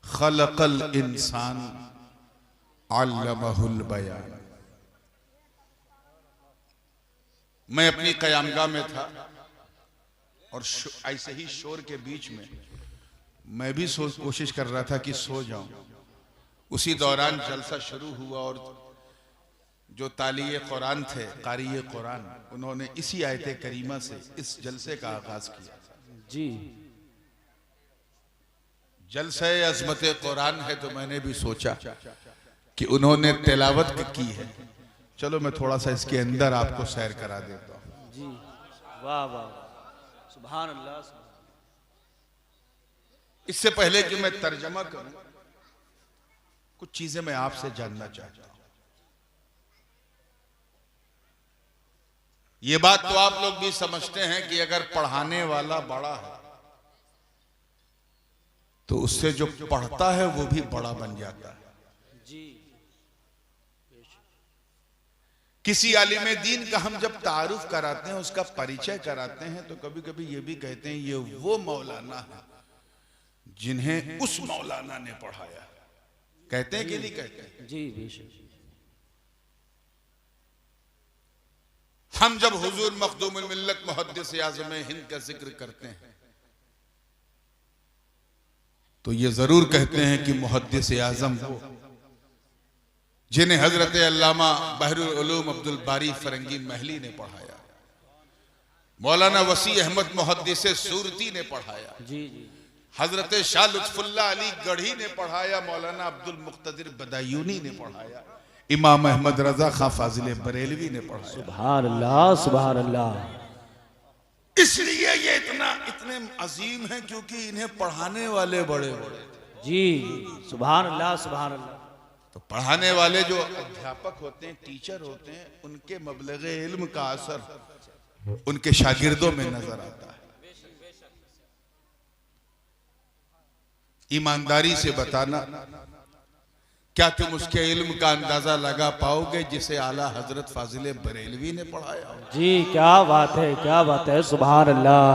खलकल इंसान अल्लमहुल बयान। मैं अपनी क़यामगाह में था और ऐसे ही शोर के बीच में मैं भी कोशिश कर रहा था कि सो जाऊं। उसी दौरान जलसा शुरू हुआ और जो तालिये कुरान थे, क़ारिए कुरान, उन्होंने इसी आयत करीमा से इस जलसे का आगाज किया। जी, जलसा अज़मत कुरान है तो मैंने भी सोचा कि उन्होंने तिलावत की है, चलो मैं थोड़ा सा इसके अंदर आपको सैर करा देता हूं। जी, वाह वाह, सुभान अल्लाह। इससे पहले कि मैं तर्जमा करूं, कुछ चीजें मैं आपसे जानना चाहता हूं। ये बात तो आप लोग भी समझते हैं कि अगर पढ़ाने वाला बड़ा है तो उससे जो पढ़ता है वो भी बड़ा बन जाता है। जी, किसी आलिम दीन का हम जब तारुफ कराते हैं, उसका परिचय कराते हैं, तो कभी कभी ये भी कहते हैं ये वो मौलाना है जिन्हें उस मौलाना ने पढ़ाया। कहते हैं कि नहीं कहते हैं? जी बेशक। हम जब हुजूर मखदूमुल मिल्लत मुहद्दिस आज़म हिंद का जिक्र करते हैं तो ये जरूर कहते हैं कि मुहद्दिस आज़म वो जिन्हें हजरत अल्लामा बहरुल उलूम अब्दुल बारी फरंगी महली ने पढ़ाया, मौलाना वसी अहमद मुहद्दिस सूरती ने पढ़ाया, जी जी, हजरत शाह लुत्फुल्लाह अली गढ़ी ने पढ़ाया, मौलाना अब्दुल मुक्तदिर बदायूनी ने पढ़ाया, इमाम अहमद रजा खां फाजिल बरेलवी ने पढ़ाया। सुभान अल्लाह, सुभान अल्लाह। इसलिए ये इतने अजीम हैं क्योंकि इन्हें पढ़ाने वाले बड़े बड़े। जी, सुभान अल्लाह, सुभान अल्लाह। तो पढ़ाने वाले जो अध्यापक होते हैं, टीचर होते हैं, उनके मबलगे इल्म का असर उनके शागिर्दों में नजर आता है। ईमानदारी से बताना, क्या तुम उसके इल्म का अंदाजा लगा पाओगे जिसे आला हजरत फाजिल बरेलवी ने पढ़ाया? जी, क्या बात है, क्या बात है, सुभान अल्लाह।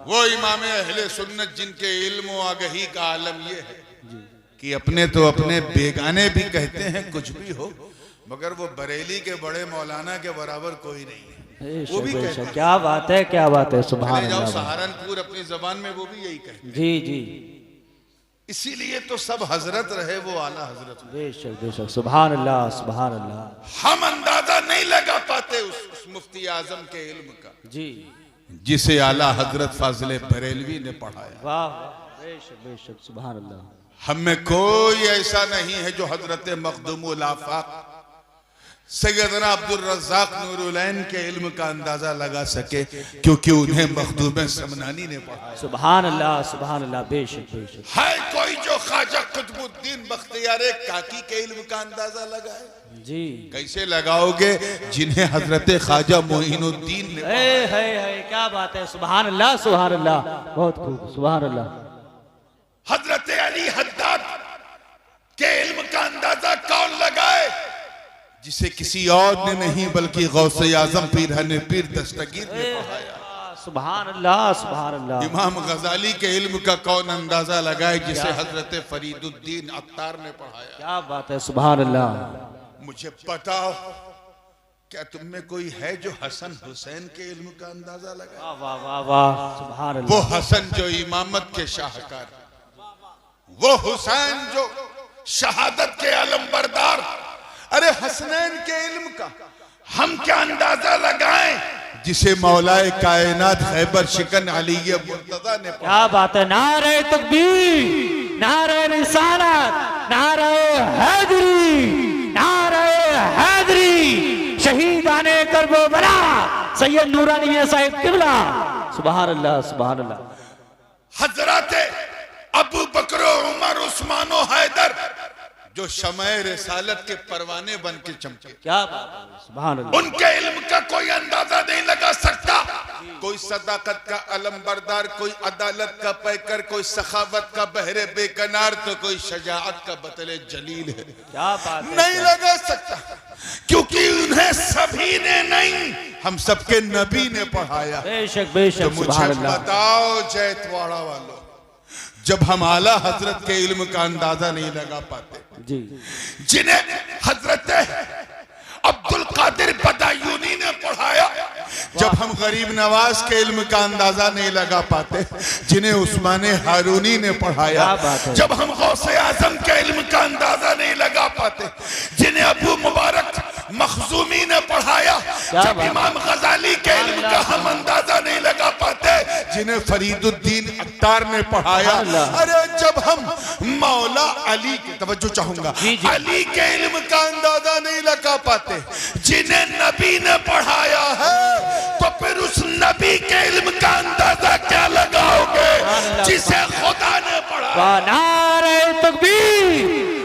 वो इमाम अहले सुन्नत जिनके इल्म व आगही का आलम ये है कि अपने तो अपने बेगाने भी कहते हैं कुछ भी हो, मगर वो बरेली के बड़े मौलाना के बराबर कोई नहीं है। वो भी कहते हैं। क्या बात है, क्या बात है, सुभान चले जाओ अल्लाह। सहारनपुर, अपनी जबान में वो भी यही कहते हैं। जी जी, इसीलिए तो सब हजरत रहे, वो आला हजरत रहे। बेशक बेशक, सुभान अल्लाह, सुभान अल्लाह। हम अंदाजा नहीं लगा पाते उस मुफ्ती आजम के इल्म का जी, जिसे आला हजरत फाजिल बरेलवी ने पढ़ाया। वाह, बेशक बेशक, सुभान अल्लाह। हम में कोई ऐसा नहीं है जो हजरत मखदूमुल आफाक सैयदना अब्दुल रज़्ज़ाक़ नूरुलैन के इल्म का अंदाजा लगा सके, क्योंकि उन्हें मखदूम समनानी ने पढ़ाया। सुभान अल्लाह, सुभान अल्लाह, बेशक बेशक। है कोई जो ख्वाजा कुतुबुद्दीन बख्तियार काकी के इल्म का अंदाजा लगाए? जी, कैसे लगाओगे जिन्हें हजरत ख्वाजा मोइनुद्दीन ने है, क्या बात है, सुभान अल्लाह, सुभान अल्लाह, बहुत खूब, सुभान अल्लाह। हजरत अली हद्दाद के इल्म का अंदाजा कौन लगाए जिसे किसी और ने नहीं बल्कि गौसे आजम पीर हने पीर दस्तगीर ने पढ़ाया? सुभान अल्लाह, सुभान अल्लाह। इमाम गजाली के इल्म का कौन अंदाजा लगाए जिसे हजरत फरीदुद्दीन अत्तार ने पढ़ाया? क्या बात है, सुभान अल्लाह। मुझे बताओ, क्या तुम में कोई है जो हसन हुसैन के इल्म का अंदाजा लगाए? वाह वाह वाह वाह, सुभान वो अल्लाह। हसन जो इमामत के शाहकार, वो हुसैन जो शहादत के अलमबरदार, अरे हसनैन के इल्म का हम क्या अंदाजा लगाएं जिसे मौलाए कायनात खैबर शिकन अली मुर्तजा ने पढ़ा? क्या बात है, नारे तकबीर, नारे रिसालत, नारे हैदरी, नारे हैदरी, शहीदाने करबला सैयद नूरानी साहिब किबला। सुभान अल्लाह, सुभान अल्लाह। हजरत अबू बकर, उमर, उस्मान और हैदर जो शमए रिसालत के परवाने बन के चमके, क्या बात है, सुभान अल्लाह। उनके इल्म का कोई अंदाजा नहीं लगा सकता। कोई सदाकत का अलमबरदार, कोई अदालत का पैकर, कोई सखावत का बहरे बेकनार, तो कोई शजाअत का बतले जलील है। क्या बात है, नहीं लगा सकता, क्योंकि उन्हें सभी ने नहीं, हम सबके नबी ने पढ़ाया। बेशक बेशक, तो मुझे सुभान अल्लाह। बताओ जैतवाड़ा वालों, जब हम आला हजरत के इल्म का अंदाजा नहीं लगा पाते, जी, जिन्हें हजरत अब्दुल कादिर बदायूनी ने पढ़ाया, जब हम गरीब नवाज के इल्म का अंदाजा नहीं लगा पाते, जिन्हें उस्माने हारूनी ने पढ़ाया, जब हम गौसे आजम के इल्म का अंदाजा नहीं लगा पाते, जिन्हें अबू मुबारक मखजूमी ने पढ़ाया, जब इमाम गजाली के इल्म का हम अंदाजा नहीं लगा पाते, जिन्हें फरीदुद्दीन अत्तार ने पढ़ाया, अरे जब हम मौला अली के, तवज्जो चाहूंगा, अली के इल्म का अंदाजा नहीं लगा पाते, जिन्हें नबी ने पढ़ाया है, तो फिर उस नबी के इल्म का अंदाजा क्या लगाओगे जिसे खुदा ने पढ़ाया। नारे तकबीर,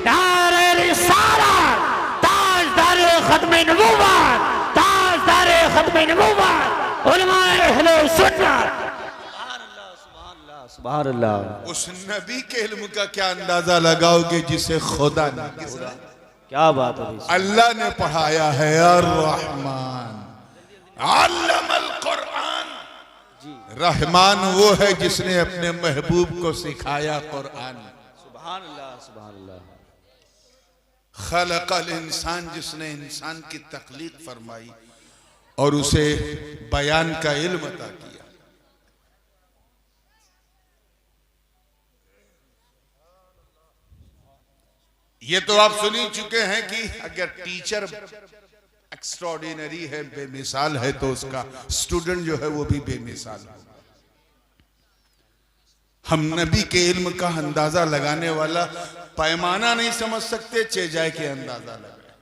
नारे रिसालत, ताजदारे खत्मे नबूवत, ताजदारे खत्मे नबूवत, उलमाए अहले सुन्नत। सुभान अल्लाह। उस नबी के इल्म का क्या अंदाजा लगाओगे जिसे खुदा ने, क्या बात है, अल्लाह ने पढ़ाया है। अर्रहमान अल्लमल कुरान, रहमान वो है जिसने अपने महबूब को सिखाया कुरान। सुभान अल्लाह, सुभान अल्लाह। खलकल इंसान, जिसने इंसान की तख्लीक फरमाई और उसे बयान का इल्म अता किया। ये तो आप सुन ही चुके हैं कि अगर टीचर एक्स्ट्राऑर्डिनरी है, बेमिसाल है, तो उसका स्टूडेंट जो है वो भी बेमिसाल है। हम नबी के इल्म का अंदाजा लगाने वाला पैमाना नहीं समझ सकते, चेजाए के अंदाजा लगाए।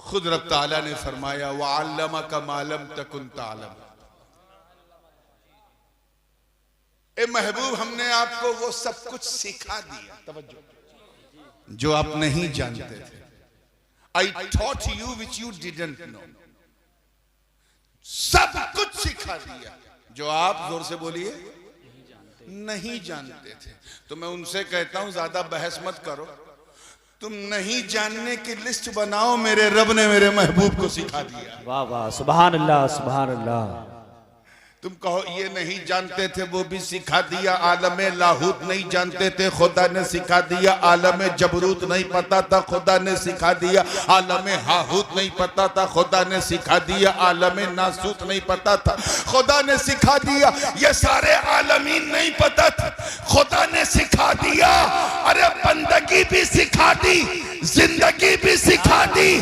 खुद रब ताला ने फरमाया वअल्लमका मा लम तकुन तालम। ए महबूब, हमने आपको वो सब कुछ सिखा दिया, तवज्जो, जो आप नहीं जानते थे। I taught you which you didn't know। सब कुछ सिखा दिया जो आप, जोर से बोलिए, नहीं जानते थे। तो मैं उनसे कहता हूं ज्यादा बहस मत करो, तुम नहीं जानने की लिस्ट बनाओ, मेरे रब ने मेरे महबूब को सिखा दिया। वाह वाह, सुभान अल्लाह, सुभान अल्लाह। तुम कहो ये नहीं जानते थे, वो भी सिखा दिया। आलम लाहूत नहीं जानते थे, खुदा ने सिखा दिया। आलम जबरूत नहीं पता था, खुदा ने सिखा दिया। आलम हाहूत नहीं पता था, खुदा ने सिखा दिया। आलम नासूत नहीं पता था, खुदा ने सिखा दिया। ये सारे आलमीन नहीं पता था, खुदा ने सिखा दिया। अरे बंदगी भी सिखा दी, जिंदगी भी सिखा दी,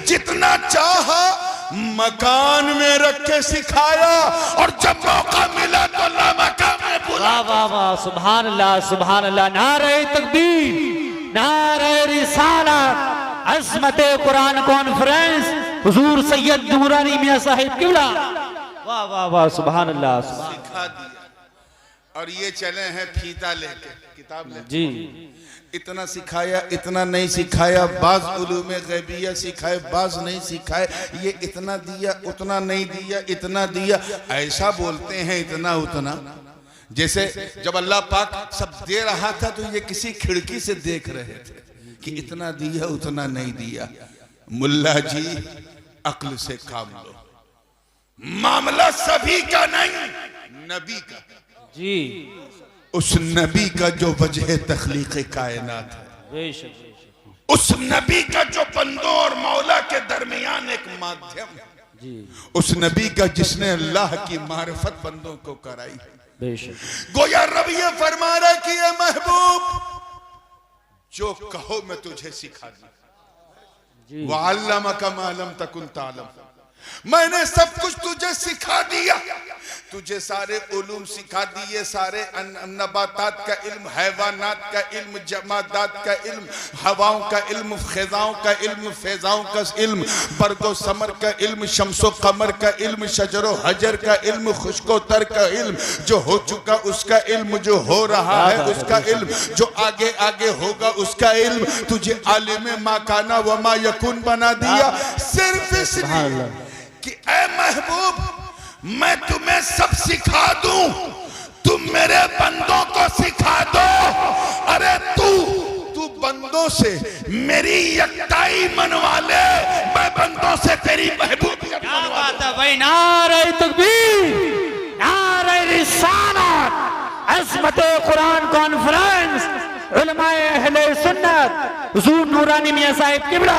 जितना चाहा मकान में रख के सिखाया, और जब मौका मिला तो लामकान में बुला। वाह वाह वाह, सुभान अल्लाह, सुभान अल्लाह। नारे तकबीर, नारे रिसालत, अज़मत कुरान कॉन्फ्रेंस, हुजूर सैयद नूरानी मियां साहिब किबला। वाह वाह वाह, सुभान अल्लाह। सिखा दिया। और ये चले हैं फीता लेके, किताब लेके। जी, इतना सिखाया, इतना नहीं सिखाया। बाज उलूमे गैबिया सिखाए, बाज नहीं सिखाए। ये इतना दिया, उतना नहीं दिया, इतना दिया। ऐसा बोलते हैं इतना उतना, जैसे जब अल्लाह पाक सब दे रहा था तो ये किसी खिड़की से देख रहे थे कि इतना दिया, उतना नहीं दिया। मुल्ला जी, अक्ल से काम लो, मामला सभी का नहीं, नबी का। जी, उस नबी का जो वजह तख्लीक कायनात है, बेशक, उस नबी का जो बंदों और मौला के दरमियान एक माध्यम है, जी, उस नबी का जिसने अल्लाह की मारिफत बंदों को कराई। बेशक। गोया रब ये फरमा रहा कि ये महबूब, जो कहो मैं तुझे सिखा दूं। वअल्लमका मा लम तकुन तालम, मैंने सब कुछ तुझे सिखा दिया। तुझे सारे उलूम सिखा दिए, सारे नबातात का इल्म, हैवानात का इल्म, जमादात का इल्म, हवाओं का इल्म, ख़िज़ाओं का इल्म, फ़ैज़ाओं का इल्म, बर्दो समर का इल्म, शम्सो कमर का इल्म, शजरो हजर का इल्म, खुश्को तर का इल्म, जो हो चुका उसका इल्म, जो हो रहा है उसका इल्म, जो आगे आगे होगा उसका इल्म। तुझे आलिम माकाना व मा यकुन बना दिया, सिर्फ इसलिए कि ऐ महबूब, मैं तुम्हें सब सिखा दूं, तुम मेरे बंदों को सिखा दो। अरे तू बंदों से मेरी यकताई मनवा ले, मैं बंदों से तेरी महबूबियत क्या मनवा बात है भाई। नारे तकबीर, नारे रिसालत, अज़मत कुरान कॉन्फ्रेंस उलमाए अहले सुन्नत हुजूर नूरानी मियां साहिब किबला।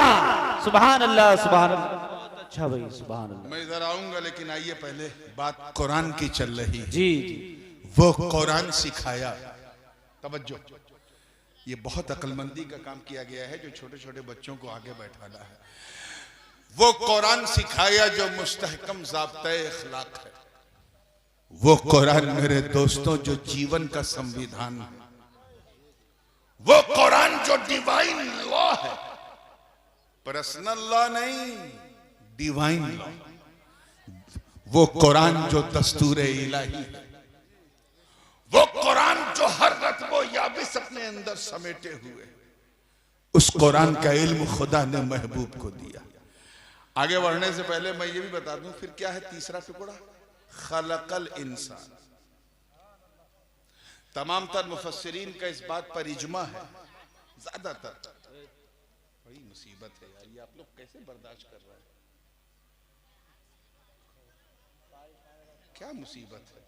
सुभान अल्लाह सुभान अल्लाह। अच्छा भाई सुभान अल्लाह। मैं इधर आऊंगा, लेकिन आइए पहले बात कुरान की चल रही है। जी वो कुरान सिखाया, तवज्जो, ये बहुत अक्लमंदी का काम किया गया है जो छोटे छोटे बच्चों को आगे बैठाना है। वो कुरान सिखाया जो मुस्तहकम ज़ाब्ते इखलाक है। वो कुरान मेरे दोस्तों जो जीवन का संविधान है। वो कुरान जो डिवाइन लॉ है, पर्सनल लॉ नहीं, डिवाइन लॉ। वो कुरान जो दस्तूर इलाही है। वो कुरान जो हर रत्बो याबिस अपने अंदर समेटे हुए। उस कुरान का इल्म खुदा ने महबूब को दिया। आगे बढ़ने से पहले मैं ये भी बता दूं, फिर क्या है तीसरा टुकड़ा, खलकल इंसान। तमाम तर मुफस्सिरीन का इस बात पर इजमा है, ज्यादातर। बड़ी मुसीबत है यार, ये आप लोग कैसे बर्दाश्त कर रहे हैं? क्या मुसीबत है?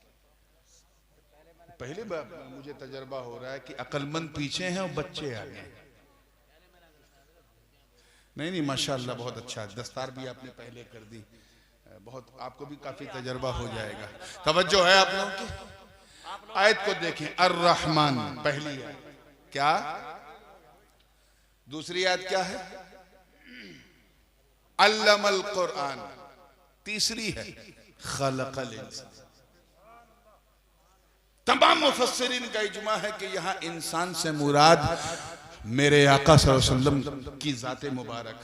पहले मुझे तजर्बा हो रहा है कि अक्लमंद पीछे हैं और बच्चे आगे हैं। नहीं माशाल्लाह बहुत अच्छा, दस्तार भी आपने पहले कर दी, बहुत आपको भी काफी तजर्बा हो जाएगा। तवज्जो है आप लोगों की। आयत को देखें, अर्रहमान पहली है क्या, दूसरी आयत क्या है, अल्लमल कुरान, तीसरी है खलकल इंसान। तमाम मुफस्सिरीन का इजमा है कि यहां इंसान से मुराद मेरे आका सल्लल्लाहु अलैहि वसल्लम की जाते मुबारक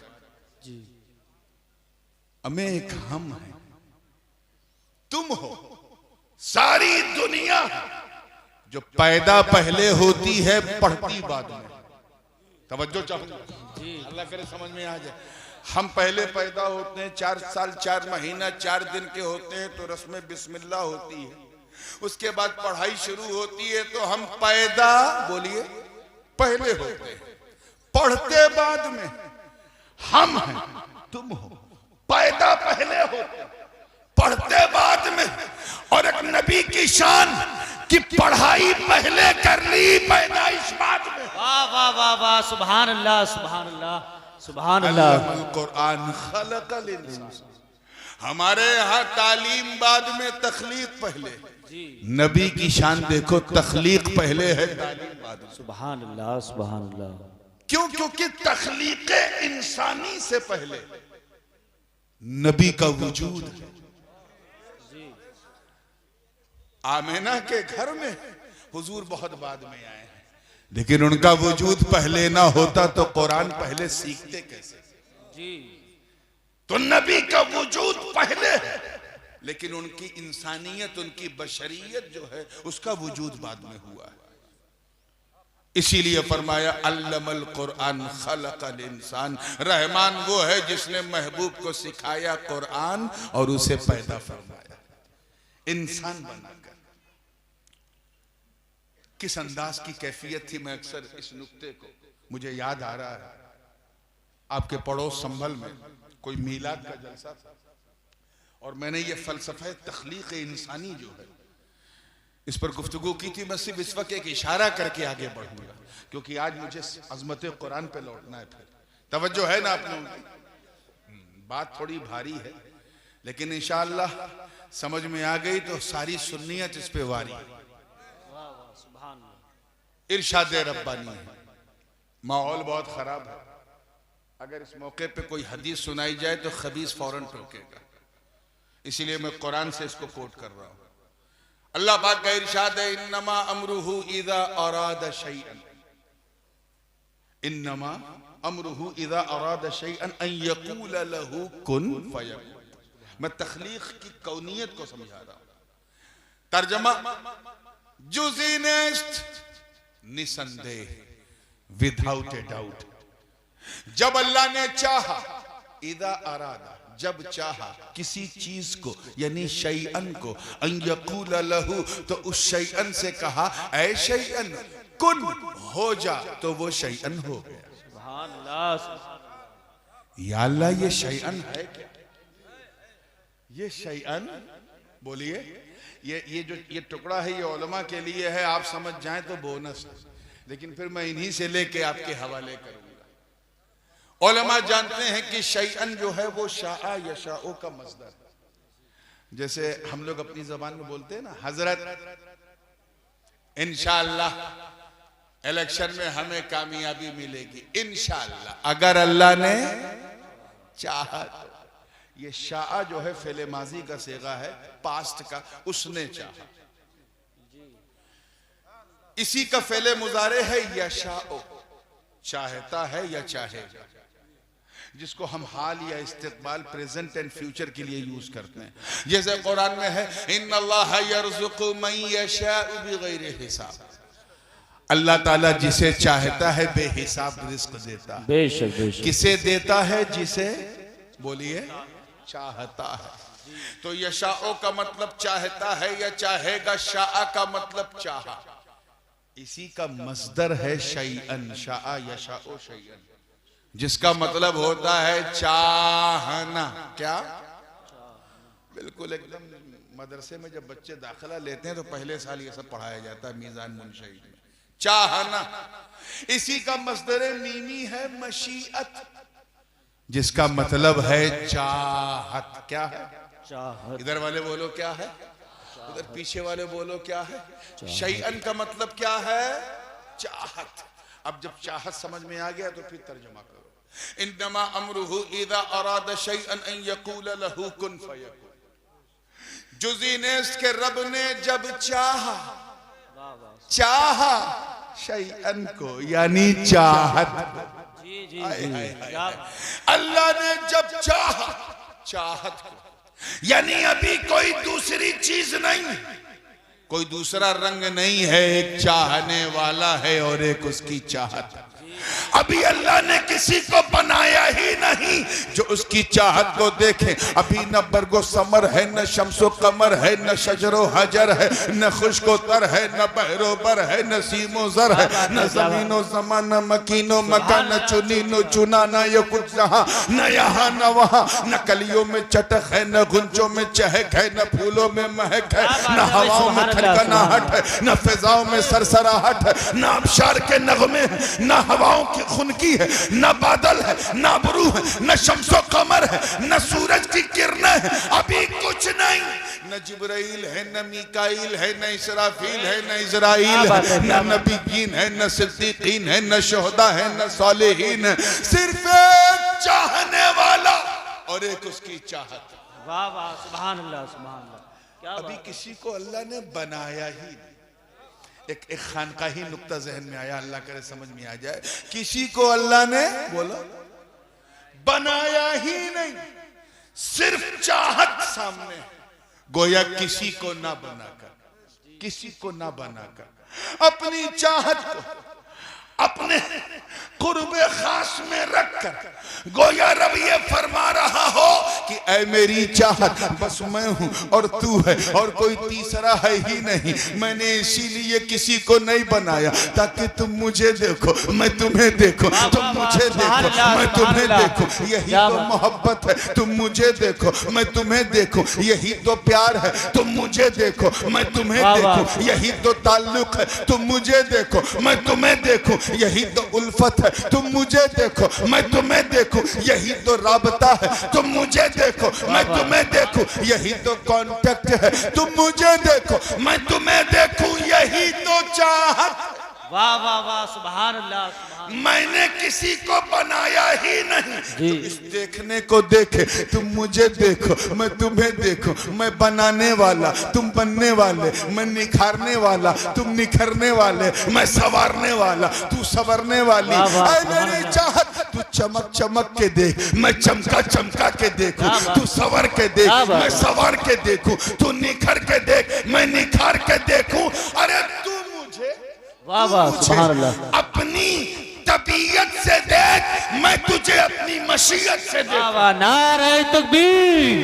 जी। हमें एक हम है, तुम हो, सारी दुनिया जो पैदा पहले होती है पढ़ती बाद में। तवज्जो चाहूंगा, अल्लाह करे समझ में आ जाए। हम पहले पैदा होते हैं, 4 साल 4 महीना 4 दिन के होते हैं तो रस्म बिस्मिल्लाह होती है। उसके बाद पढ़ाई शुरू होती है तो हम पैदा, बोलिए, पहले होते हैं, पढ़ते बाद में। हम हैं, तुम हो, पैदा पहले होते, पढ़ते बाद में। और एक नबी की शान कि पढ़ाई पहले कर ली, पैदाइश बाद में। वाह वाह वाह वाह, सुभान अल्लाह सुभान अल्लाह सुभान अल्लाह। कुरान खलकल इंसान। हमारे यहाँ तालीम बाद में, तखलीक पहले। नबी की शान देखो, तखलीक पहले है, तालीम बाद में। सुभान अल्लाह सुभान अल्लाह। क्यों? क्योंकि तखलीक इंसानी से पहले नबी का वजूद है। आमिना के घर में हुजूर बहुत बाद में आए हैं, लेकिन उनका वजूद पहले ना होता तो कुरान पहले सीखते कैसे जी? तो नबी का वजूद पहले है, लेकिन उनकी इंसानियत, उनकी बशरियत जो है उसका वजूद बाद में हुआ है। इसीलिए फरमाया अल्लमल कुरान खलकल इंसान। रहमान वो है जिसने महबूब को सिखाया कुरान और उसे पैदा फरमाया इंसान बनाकर। किस अंदाज की कैफियत थी, मैं अक्सर इस नुक्ते को, मुझे याद आ रहा है, आपके पड़ोस संभल में कोई मीलाद का जलसा था और मैंने ये फलसफा तख्लीक इंसानी जो है इस पर गुफ्तगू की थी। मैं सिर्फ इस वक्त एक इशारा करके आगे बढ़ूंगा क्योंकि आज मुझे अजमत कुरान पे लौटना है। फिर तवज्जो है ना आप लोगों की? बात थोड़ी भारी है लेकिन इंशाअल्लाह समझ में आ गई तो सारी सुन्नियत इस पे वारी है। इरशाद रब्बानी है। माहौल बहुत खराब है, अगर इस मौके पे कोई हदीस सुनाई जाए तो खबीस फौरन टोकेगा, इसीलिए मैं कुरान से इसको कोट कर रहा हूं। अल्लाह पाक का इरशाद है, इन्नमा अमरुहु इज़ा अरादा शैअन, इन्नमा अमरुहु इज़ा अरादा शैअन अन यक़ूल लहू कुन फयकून। मैं तख्लीक की कौनियत को समझा रहा हूं। तर्जमा, जुज़िनेस्ट, निसंदेह, विदाउट ए डाउट। जब अल्लाह ने चाहा, इदा अरादा, जब चाहा किसी चीज को यानी शैअन को, अन यक़ूल लहू, तो उस शैअन से कहा ऐ शैअन कुन, हो जा, तो वो शैअन हो गया। सुभान अल्लाह। या अल्लाह, ये शैअन है क्या? ये शैअन, बोलिए, ये टुकड़ा है, ये उलमा के लिए है, आप समझ जाएं तो बोनस, लेकिन फिर मैं इन्हीं से लेके आपके हवाले करूंगा। उलमा जानते हैं कि शैअन जो है वो शाआ यशाओ का मस्दर, जैसे हम लोग अपनी जबान में बोलते हैं ना, हजरत इंशाअल्लाह इलेक्शन में हमें कामयाबी मिलेगी, इंशाअल्लाह, अगर अल्लाह ने चाहा। ये शाआ जो है फेले माजी का सेगा है, पास्ट का, उसने चाहा। इसी का फेले मुजारे है यशाओ, चाहता है या चाहेगा, जिसको हम हाल या इस्तिकबाल, प्रेजेंट एंड फ्यूचर के लिए यूज करते हैं। जैसे कुरान में है, इन्नल्लाह यर्ज़ुक़ु मन यशाअ बिग़ैरि हिसाब, अल्लाह ताला जिसे चाहता है बेहिसाब रिस्क देता है। बेशक बेशक। किसे देता है? जिसे, बोलिए, चाहता है। तो यशाओ का मतलब चाहता है या चाहेगा, शाआ का मतलब चाहा। इसी का मस्दर है शैअन, शाआ यशाओ शैअन, जिसका मतलब होता है चाहना। क्या? बिल्कुल एकदम मदरसे में जब बच्चे दाखिला लेते हैं तो पहले साल ये सब पढ़ाया जाता है मीज़ान मुनशई में, चाहना। इसी का मस्दर मीमी है मशीअत, जिसका मतलब है चाहत। क्या है? चाहत। इधर वाले बोलो क्या है, उधर पीछे वाले बोलो क्या है। शैअन का मतलब क्या है? चाहत। अब जब चाहत समझ में आ गया तो फिर तर्जुमा करो, इन्नमा अमरुहु इज़ा अरादा शैअन अन यक़ूल लहू कुन फयकुन। जुज़ीनेस के रब ने जब चाहा शैअन को, यानी चाहत। अल्लाह ने जब चाहा चाहत को, यानी अभी कोई दूसरी चीज नहीं, कोई दूसरा रंग नहीं है, एक चाहने वाला है और एक उसकी चाहत। अभी अल्लाह ने किसी को बनाया ही नहीं जो उसकी चाहत को देखे। अभी न बरगो समर है, न शम्सो कमर है, न शजरो हजर है, न खुश्को तर है, न बहरोबर है, न सीमो जर है, न जमीनो जमान, न मकीनो मकान, न चुनीनो चुना, न ये कुछ जहां, न यहाँ न वहां, न कलियों में चटक है, न गुंजों में चहक है, न फूलों में महक है, न हवाओं में खनखनाहट है, न फिजाओं में सरसराहट है, न आबशार के नगमे, न हवाओं की खुनकी है, न बादल है, न अबरू है, न शम्सो कमर है, न सूरज की किरणें है, अभी कुछ नहीं। न जिब्राइल है, न मीकाइल है, न इसराफील है, न इजराइल है, न नबीयीन है, न सिद्दीकीन है, न शुहदा है, न सालिहीन है, सिर्फ एक चाहने वाला और एक उसकी चाहत। वाह वाह, सुभान अल्लाह सुभान अल्लाह। क्या अभी किसी को अल्लाह ने बनाया ही नहीं। एक खानकाही नुक्ता जहन में आया, अल्लाह करे समझ में आ जाए। किसी को अल्लाह ने, बोलो, बनाया ही नहीं, सिर्फ चाहत सामने। गोया किसी को ना बनाकर, किसी को ना बनाकर, अपनी चाहत को अपने कुर्बे खास में रखकर गोया रब ये फरमा रहा हो कि ऐ मेरी चाहत बस मैं हूं और तू है और कोई तीसरा है ही नहीं। मैंने इसीलिए किसी को नहीं बनाया ताकि तुम मुझे देखो, मैं तुम्हें देखो, तुम मुझे देखो, मैं तुम्हें देखो। यही तो मोहब्बत है, तुम मुझे देखो, मैं तुम्हें देखो। यही तो प्यार है, तुम मुझे देखो, मैं तुम्हें देखो। यही तो ताल्लुक है, तुम मुझे देखो, मैं तुम्हें देखूं। यही तो उल्फत है, तुम मुझे देखो, मैं तुम्हें देखूं। यही तो राबता है, तुम मुझे देखो, मैं तुम्हें देखूं। यही तो कांटेक्ट है, तुम मुझे देखो, मैं तुम्हें देखूं। यही तो चाहत। वाह वाह वाह, सुभान अल्लाह। मैंने किसी को बनाया ही नहीं जो इस देखने को देखे। तुम मुझे देखो, मैं तुम्हें देखो। मैं बनाने वाला, तुम बनने वाले। मैं निखारने वाला, तुम निखरने वाले। मैं संवारने वाला, तू संवरने वाली। ऐ मेरी चाहत, तू चमक चमक के देख, मैं चमका चमका के देखूं। तू संवर के देख, मैं संवार के देखूं। तू निखर के देख, मैं निखार के देखूं। अरे तू मुझे, वाह वाह, सुभान अल्लाह। अपनी तबीयत से देख, मैं तुझे अपनी मशीयत से देखूं। नारे तकबीर,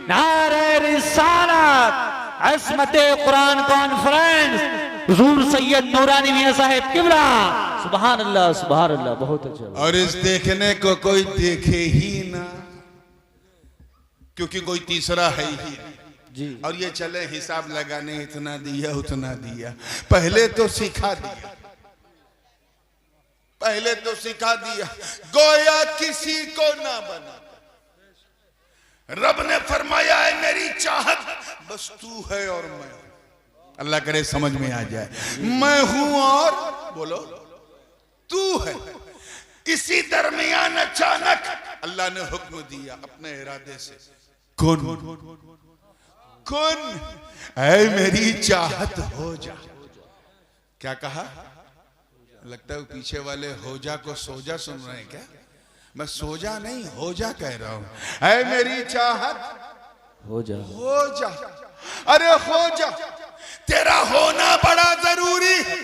नारे रिसालत, अस्मते कुरान कॉन्फ्रेंस, हुजूर सैयद नूरानी मियां साहिब किबला। सुभान अल्लाह सुभान अल्लाह, बहुत अच्छा। और इस देखने को कोई देखे ही ना, क्योंकि कोई तीसरा है ही। जी। और ये चले हिसाब लगाने, इतना दिया उतना दिया। पहले तो सिखा दिया, पहले तो सिखा दिया, गोया किसी को ना बना। रब ने फरमाया है मेरी चाहत बस तू है और मैं। अल्लाह करे समझ में आ जाए, मैं हूं और बोलो तू है। इसी दरमियान अचानक अल्लाह ने हुक्म दिया अपने इरादे से, कुन कुन, ऐ मेरी चाहत हो जा। क्या कहा? लगता है पीछे वाले हो जा को सोजा सुन रहे हैं क्या? मैं सोजा नहीं हो जा कह रहा हूं। ऐ मेरी चाहत हो जा, हो जा, अरे हो जा। तेरा होना बड़ा जरूरी है।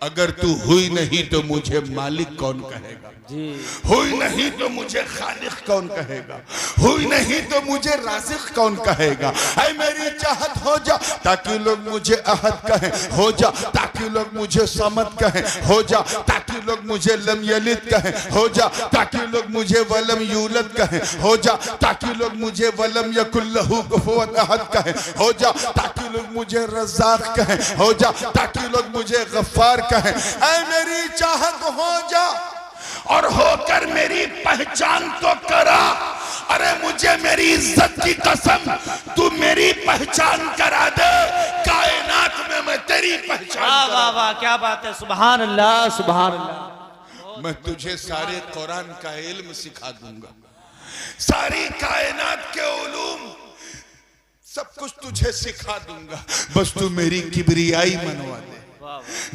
अगर तू हुई नहीं तो मुझे मालिक कौन कहेगा? जी। हुई नहीं तो मुझे खालिक कौन कहेगा? हुई नहीं तो मुझे राज़िक कौन कहेगा? ऐ मेरी चाहत हो जा ताकि लोग मुझे अहद कहें, हो जा ताकि लोग मुझे समद कहें, हो जा ताकि लोग मुझे लम यलिद कहें, हो जा ताकि लोग मुझे वलम यूलद कहें, हो जा ताकि लोग मुझे वलम यकुल लहू कुफुवन अहद कहें, हो जा ताकि लोग मुझे रज़्ज़ाक़ कहें, हो जा ताकि लोग मुझे गफ्फार कहें। ऐ मेरी चाहत हो जा और होकर मेरी पहचान तो करा। अरे मुझे मेरी इज्जत की कसम तू मेरी पहचान करा दे, कायनात में मैं तेरी पहचान। वाह वाह वाह, क्या बात है, सुभान अल्लाह सुभान अल्लाह। मैं तुझे सारे कुरान का इल्म सिखा दूंगा, सारी कायनात के उलूम सब कुछ तुझे सिखा दूंगा, बस तू मेरी किबरियाई मनवा दे,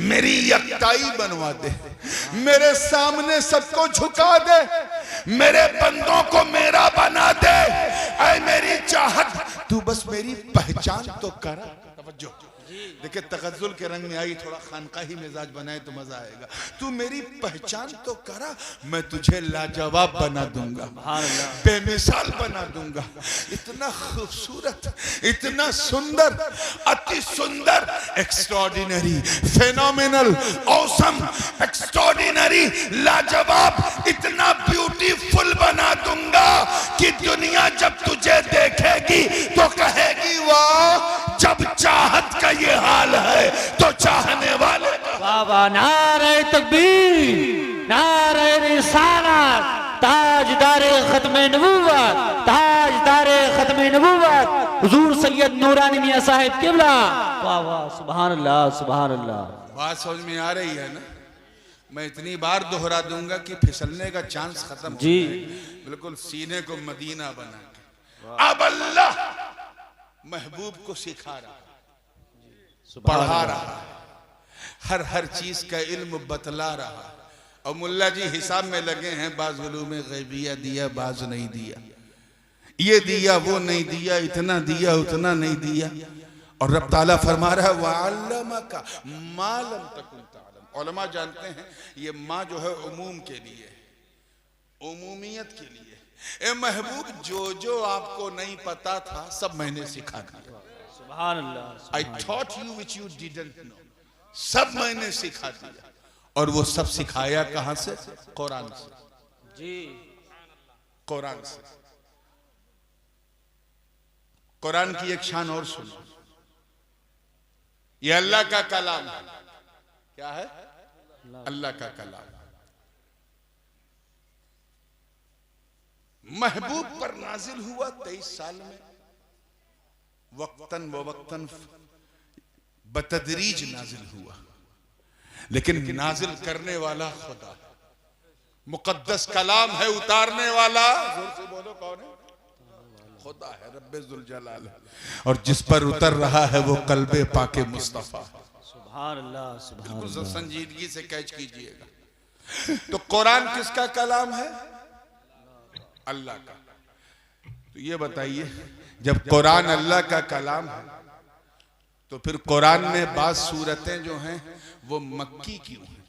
मेरी यकताई बनवा दे, मेरे सामने सबको झुका दे, मेरे बंदों को मेरा बना दे। ऐ मेरी चाहत तू बस मेरी पहचान तो करा। तवज्जो देखिए, तगज्जुल के रंग में आई, थोड़ा खानकाही मिजाज बनाए तो मजा आएगा। तू मेरी पहचान तो करा, मैं तुझे लाजवाब बना दूंगा, बेमिसाल बना दूंगा। इतना खूबसूरत, इतना सुंदर, अति सुंदर, एक्स्ट्राऑर्डिनरी, फेनोमेनल, ऑसम, एक्स्ट्राऑर्डिनरी, लाजवाब, इतना ब्यूटीफुल बना दूंगा कि दुनिया जब तुझे देखेगी तो कहेगी वाह, जब चाहत का ये हाल है तो चाहने वाले। वाह वाह, नारे तकबीर, नारे रिसालत, ताजदारे खत्मे नबूवत, ताजदारे खत्मे नबूवत हुजूर सैयद नूरानी मियां साहिब किबला। वाह वाह, सुभान अल्लाह सुभान अल्लाह। बात समझ में आ रही है ना? मैं इतनी बार दोहरा दूंगा कि फिसलने का चांस खत्म जी। बिल्कुल सीने को मदीना बना के। अब अल्लाह महबूब को सिखा रहा, पढ़ा रहा, हर चीज का इल्म बतला रहा। और मुल्ला जी हिसाब में लगे हैं, बाज़ उलूम गैबिया दिया, बाज़ नहीं दिया, ये दिया वो नहीं दिया, इतना दिया उतना नहीं दिया। और रब ताला फरमा रहा है वअल्लमका मा लम तकुन तअलम। उलमा जानते हैं ये माँ जो है उमूम के लिए, उमूमियत के लिए। ए महबूब, जो जो आपको नहीं पता था सब मैंने सिखा दिया। सुभान अल्लाह। I taught you which you didn't know. सब मैंने सिखा दिया। और वो सब सिखाया कहां से? कुरान से जी, कुरान से। कुरान की एक शान और सुनो, ये अल्लाह का कलाम है। क्या है? अल्लाह का कलाम। महबूब पर नाजिल हुआ 23 साल में, वक्तन व वक्तन बतदरीज नाजिल हुआ, लेकिन नाजिल करने वाला खुदा है। मुकद्दस कलाम है, उतारने वाला जोर से बोलो कौन है? खुदा है, रब्बे जुल जलाल है। और जिस पर उतर रहा है वो कल्बे पाके मुस्तफा है। सुभान अल्लाह सुभान बिल्कुल संजीदगी से कैच कीजिएगा। तो कुरान किसका कलाम है? अल्लाह का। तो ये बताइए, जब कुरान अल्लाह का कलाम है तो फिर कुरान में बात सूरतें जो हैं वो मक्की क्यों हैं?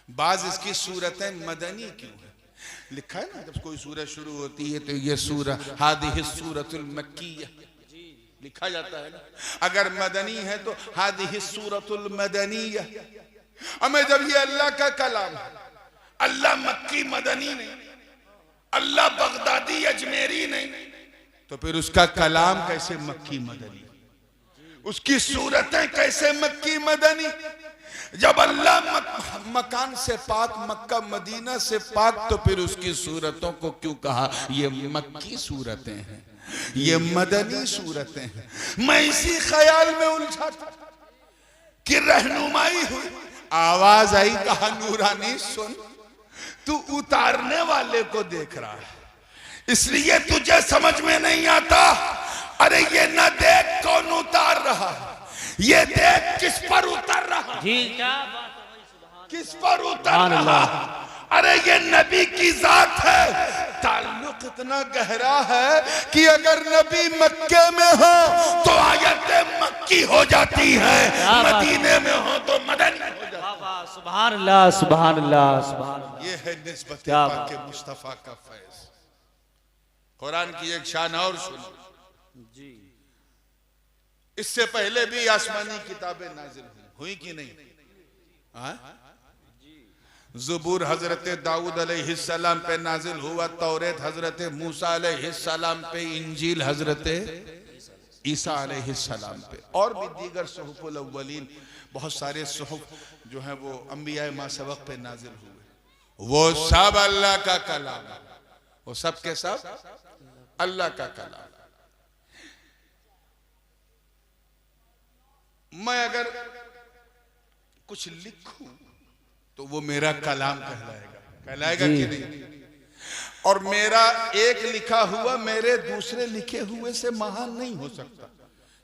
बाज इसकी सूरतें मदनी क्यों हैं? लिखा है ना, जब कोई सूरत शुरू होती है तो ये सूरह हादिहि सूरतुल मक्किया लिखा जाता है ना। अगर मदनी है तो हादिहि सूरतुल मदनिया। हमें जब ये अल्लाह का कलाम है, अल्लाह मक्की मदनी नहीं, अल्लाह बगदादी अजमेरी नहीं, तो फिर उसका कलाम कैसे मक्की मदनी, उसकी सूरतें कैसे मक्की मदनी। जब अल्लाह मकान से पाक, मक्का मदीना से पाक, तो फिर उसकी सूरतों को क्यों कहा ये मक्की सूरतें हैं, ये मदनी सूरतें हैं। मैं इसी ख्याल में उलझा था कि रहनुमाई हुई, आवाज आई, कहा नूरानी सुन, तू उतारने वाले को देख रहा है इसलिए तुझे समझ में नहीं आता। अरे ये न देख कौन उतार रहा है, ये देख किस पर उतर रहा, जी क्या बात, किस पर उतर रहा। अरे ये नबी की जात है। ताल्लुक इतना गहरा है कि अगर नबी मक्के में हो तो आयतें मक्की हो जाती है, मदीने में हो तो मदनी हो जाती है। सुभान अल्लाह, सुभान अल्लाह, सुभान अल्लाह। ये है निस्बत पाक मुस्तफा का फैज। कुरान की एक शान और सुनो जी। इससे पहले भी आसमानी किताबें नाजिल हुई कि नहीं? ज़बूर हजरत दाऊद अलैहिस्सलाम पे नाजिल हुआ, तौरेत हजरत मूसा अलैहिस्सलाम पे, इंजील हजरत ईसा अलैहिस्सलाम पे, और भी दीगर सुहुफुल अव्वलीन, बहुत सारे सुहुफ जो हैं वो अंबिया मा सबक पे नाजिल हुए। वो सब अल्लाह का कलाम, वो सब के सब अल्लाह का कलाम। मैं अगर कुछ लिखूं तो वो मेरा कलाम कहलाएगा, कहलाएगा कि नहीं? और मेरा एक लिखा हुआ मेरे दूसरे लिखे हुए से महान नहीं हो सकता,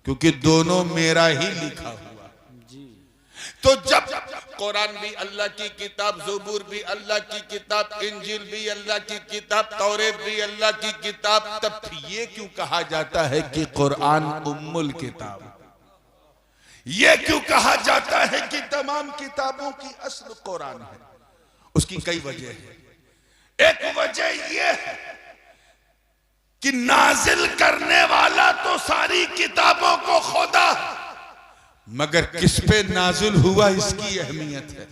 क्योंकि दोनों मेरा ही लिखा हुआ। तो जब कुरान भी अल्लाह की किताब, ज़बूर भी अल्लाह की किताब, इंजील भी अल्लाह की किताब, तौरेत भी अल्लाह की किताब, तब ये क्यों कहा जाता है कि कुरान उम्मुल किताब? ये क्यों कहा जाता है कि तमाम किताबों की अस्ल कुरान है? उसकी कई वजह है। एक वजह यह है कि नाजिल करने वाला तो सारी किताबों को खुदा, मगर किस पे नाजिल हुआ इसकी अहमियत है।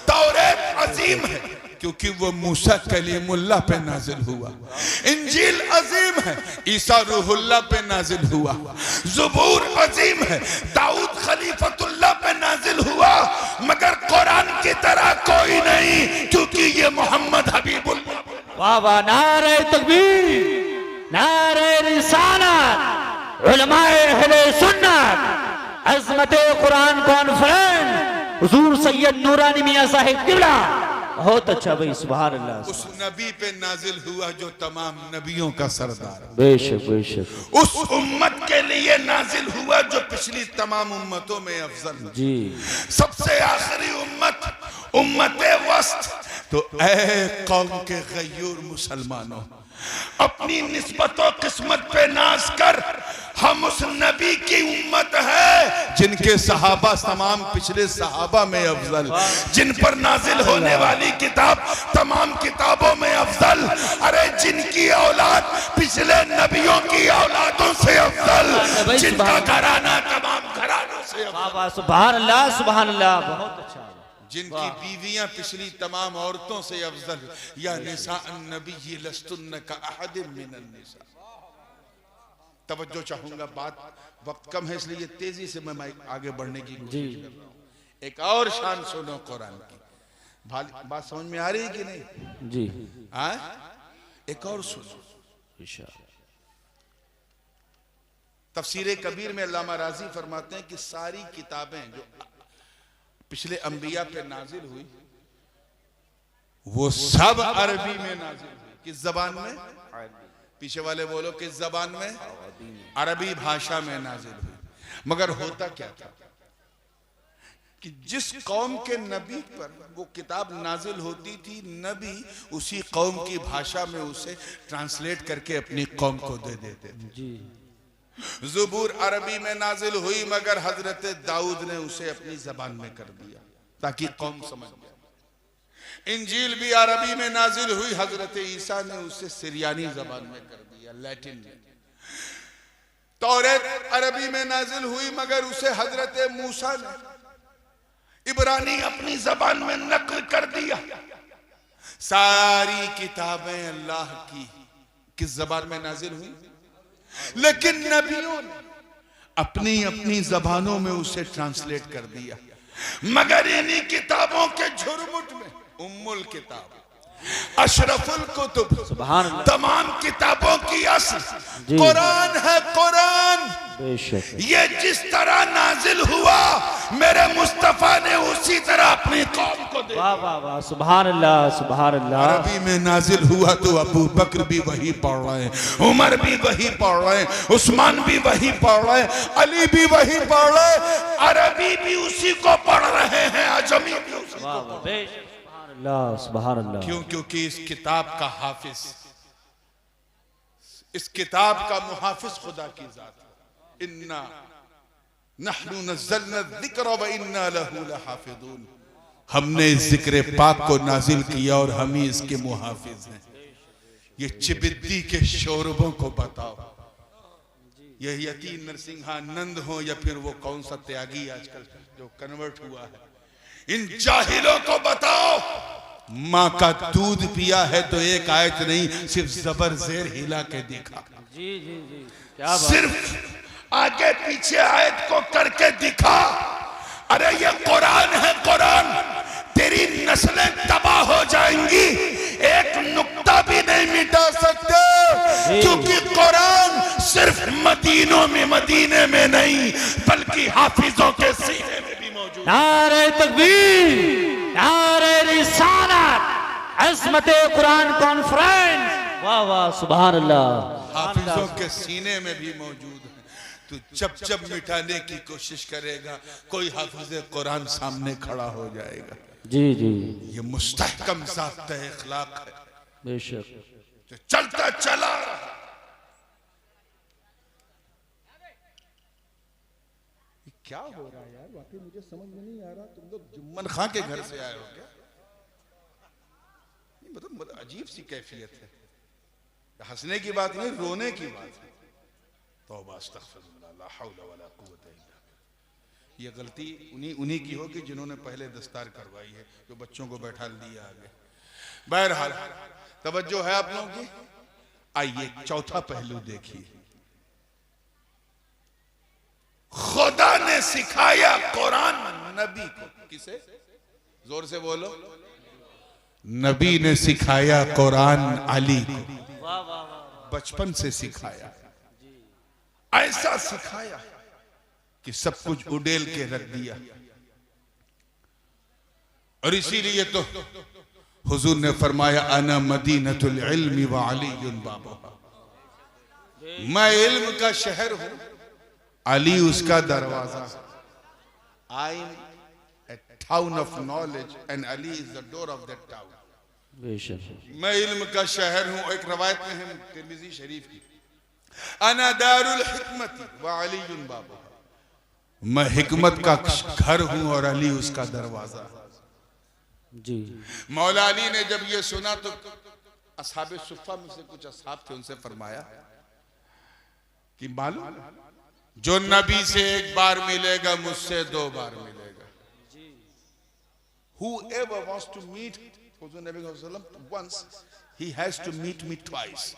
तौरेत अजीम है क्योंकि वो मूसा कलीमुल्लाह पे नाजिल हुआ, इंजील अजीम है ईसा रूहुल्लाह पे नाजिल हुआ, ज़बूर अजीम है दाऊद खलीफतुल्लाह पे नाजिल हुआ, मगर कुरान की तरह कोई नहीं, क्योंकि ये मोहम्मद हबीबुल्लाह। वाह वाह, नारे तकबीर, नारे रिसालत, उलमाए अहले सुन्नत, अज़मते कुरान कॉन्फ्रेंस, हुजूर सैयद नूरानी मियां साहिब किबला। बहुत अच्छा भाई, सुभान अल्लाह। उस नबी पे नाजिल हुआ जो तमाम नबियों का सरदार, बेशक बेशक। उस उम्मत के लिए नाजिल हुआ जो पिछली तमाम उम्मतों में अफजल जी, सबसे आखिरी उम्मत, उम्मते वस्त। तो ऐ कौम के गयूर मुसलमानों, अपनी निस्बतों किस्मत पे नाज कर, हम उस नबी की उम्मत है जिनके सहाबा तमाम पिछले सहाबा में अफजल, जिन पर नाजिल होने वाली किताब तमाम किताबों में अफजल, अरे जिनकी औलाद पिछले नबियों की औलादों से अफजल, जिनका घराना तमाम घरानों से अफजल। सुभान अल्लाह, सुभान अल्लाह, बहुत अच्छा। जिनकी बीवियां पिछली तमाम औरतों से अफजल, या निसा नबी लस्तुन्न का अहद मिनन निसा। तवज्जो चाहूंगा, बात वक्त कम है इसलिए तेजी से मैं आगे बढ़ने की कोशिश कर रहा हूं। एक और शान सुनो कुरान की, बात समझ में आ रही है कि नहीं जी? एक और सुनो। तफसीरे कबीर में अल्लामा राजी फरमाते हैं कि सारी किताबें जो पिछले अंबिया पे नाजिल हुई वो सब अरबी में नाजिल हुई। किस जबान में? पीछे वाले बोलो किस जबान में? अरबी भाषा में नाजिल हुई। मगर होता क्या था कि जिस कौम के नबी पर वो किताब नाजिल होती थी, नबी उसी कौम की भाषा में उसे ट्रांसलेट करके अपनी कौम को दे देते थे। ज़बूर अरबी में नाजिल हुई, मगर हजरत दाऊद ने उसे अपनी जबान में कर दिया ताकि कौम समझ जाए। इंजील भी अरबी में नाजिल हुई, हजरत ईसा ने उसे सिरियानी जबान में कर दिया, लैटिन में। तौरेत अरबी में नाजिल हुई, मगर उसे हजरत मूसा ने इब्रानी अपनी जबान में नकल कर दिया। सारी किताबें अल्लाह की किस जबान में नाजिल हुई? लेकिन नबियों ने अपनी अपनी जबानों में उसे ट्रांसलेट कर दिया। मगर इन्हीं किताबों के झुरमुट में उम्मुल किताब, अशरफुल कुतुब, तमाम किताबों की असल कुरान है। कुरान ये जिस तरह नाजिल हुआ मेरे मुस्तफा ने उसी तरह अपनी कौम को दे। वाह वाह वाह, सुभान अल्लाह सुभान अल्लाह। अरबी में नाजिल हुआ तो अबू बकर भी वही पढ़ रहे हैं, उमर भी वही पढ़ रहे हैं, उस्मान भी वही पढ़ रहे हैं, अली भी वही पढ़ रहे हैं, अरबी भी उसी को पढ़ रहे हैं, अजमी भी उसी को पढ़ रहे हैं। सुभान अल्लाह। क्यों? क्योंकि इस किताब का हाफिज, इस किताब का मुहाफिज खुदा की जात है। इन्ना नहनु नज़्ज़लना ज़िक्र व इन्ना लहू लहाफ़िज़ून। हमने इस जिक्र पाक को नाजिल किया और हम ही इसके मुहाफिज हैं। ये चिबिद्दी के शोरबों को बताओ, ये यती नरसिंहानंद हो या फिर वो कौन सा त्यागी आजकल जो कन्वर्ट हुआ है, इन जाहिलों को बताओ माँ का दूध पिया है तो एक आयत नहीं, सिर्फ जबर जेर हिला के देखा। जी जी जी, क्या बात। सिर्फ आगे पीछे आयत को करके दिखा। अरे ये कुरान है, कुरान। तेरी नस्लें तबाह हो जाएंगी, एक नुक्ता भी नहीं मिटा सकते, क्योंकि कुरान सिर्फ मदीने में नहीं बल्कि हाफिजों के सीने में भी मौजूद। नारे तकबीर, नारे रिसालत, अज़मते कुरान कॉन्फ्रेंस। वाह वाह, सुभान अल्लाह। हाफिजों के सीने में भी मौजूद है। तू जब जब मिटाने की कोशिश करेगा कोई हाफिज कुरान सामने खड़ा हो जाएगा। जी जी, ये मुस्तहकम ज़ाब्ता इखलाक है बेशक, जो चलता चला। क्या हो रहा है यार, वाकई मुझे समझ में नहीं आ रहा। तुम लोग जुम्मन खां के घर से आए हो क्या? मतलब अजीब सी कैफियत है। हंसने की बात नहीं, रोने की बात है। तौबा अस्तगफिरुल्लाह, ला हौला वला कुव्वता इल्ला बिल्लाह। ये गलती उन्हीं की होगी जिन्होंने पहले दस्तार करवाई है, जो बच्चों को बैठा दिया आगे। बहरहाल तवज्जो है आप लोगों की। आइए चौथा पहलू देखिए। खुदा ने सिखाया कुरान नबी को। किसे? जोर से बोलो। नबी ने सिखाया कुरान अली को। बचपन से सिखाया, ऐसा सिखाया कि सब कुछ उड़ेल के रख दिया। और इसीलिए तो हुजूर ने फरमाया अना मदीनतुल इल्मी व अलीयुन बाबुहा। मैं इल्म का शहर हूं, अली उसका दरवाजा। I am a town of knowledge and Ali is the door of that town. मैं इल्म का शहर हूं। एक रवायत में है तिर्मिज़ी शरीफ की, अना दारुल हिकमत व अलीयुन बाबुहा। मैं हिकमत का घर हूं और अली उसका दरवाजा जी। मौला अली ने जब ये सुना तो असहाबे सुफ़ा में से कुछ असहाब थे, उनसे फरमाया कि मालूम, जो नबी से एक बार मिलेगा मुझसे दो बार मिलेगा। Whoever wants to meet Nabi once, he has to meet me twice.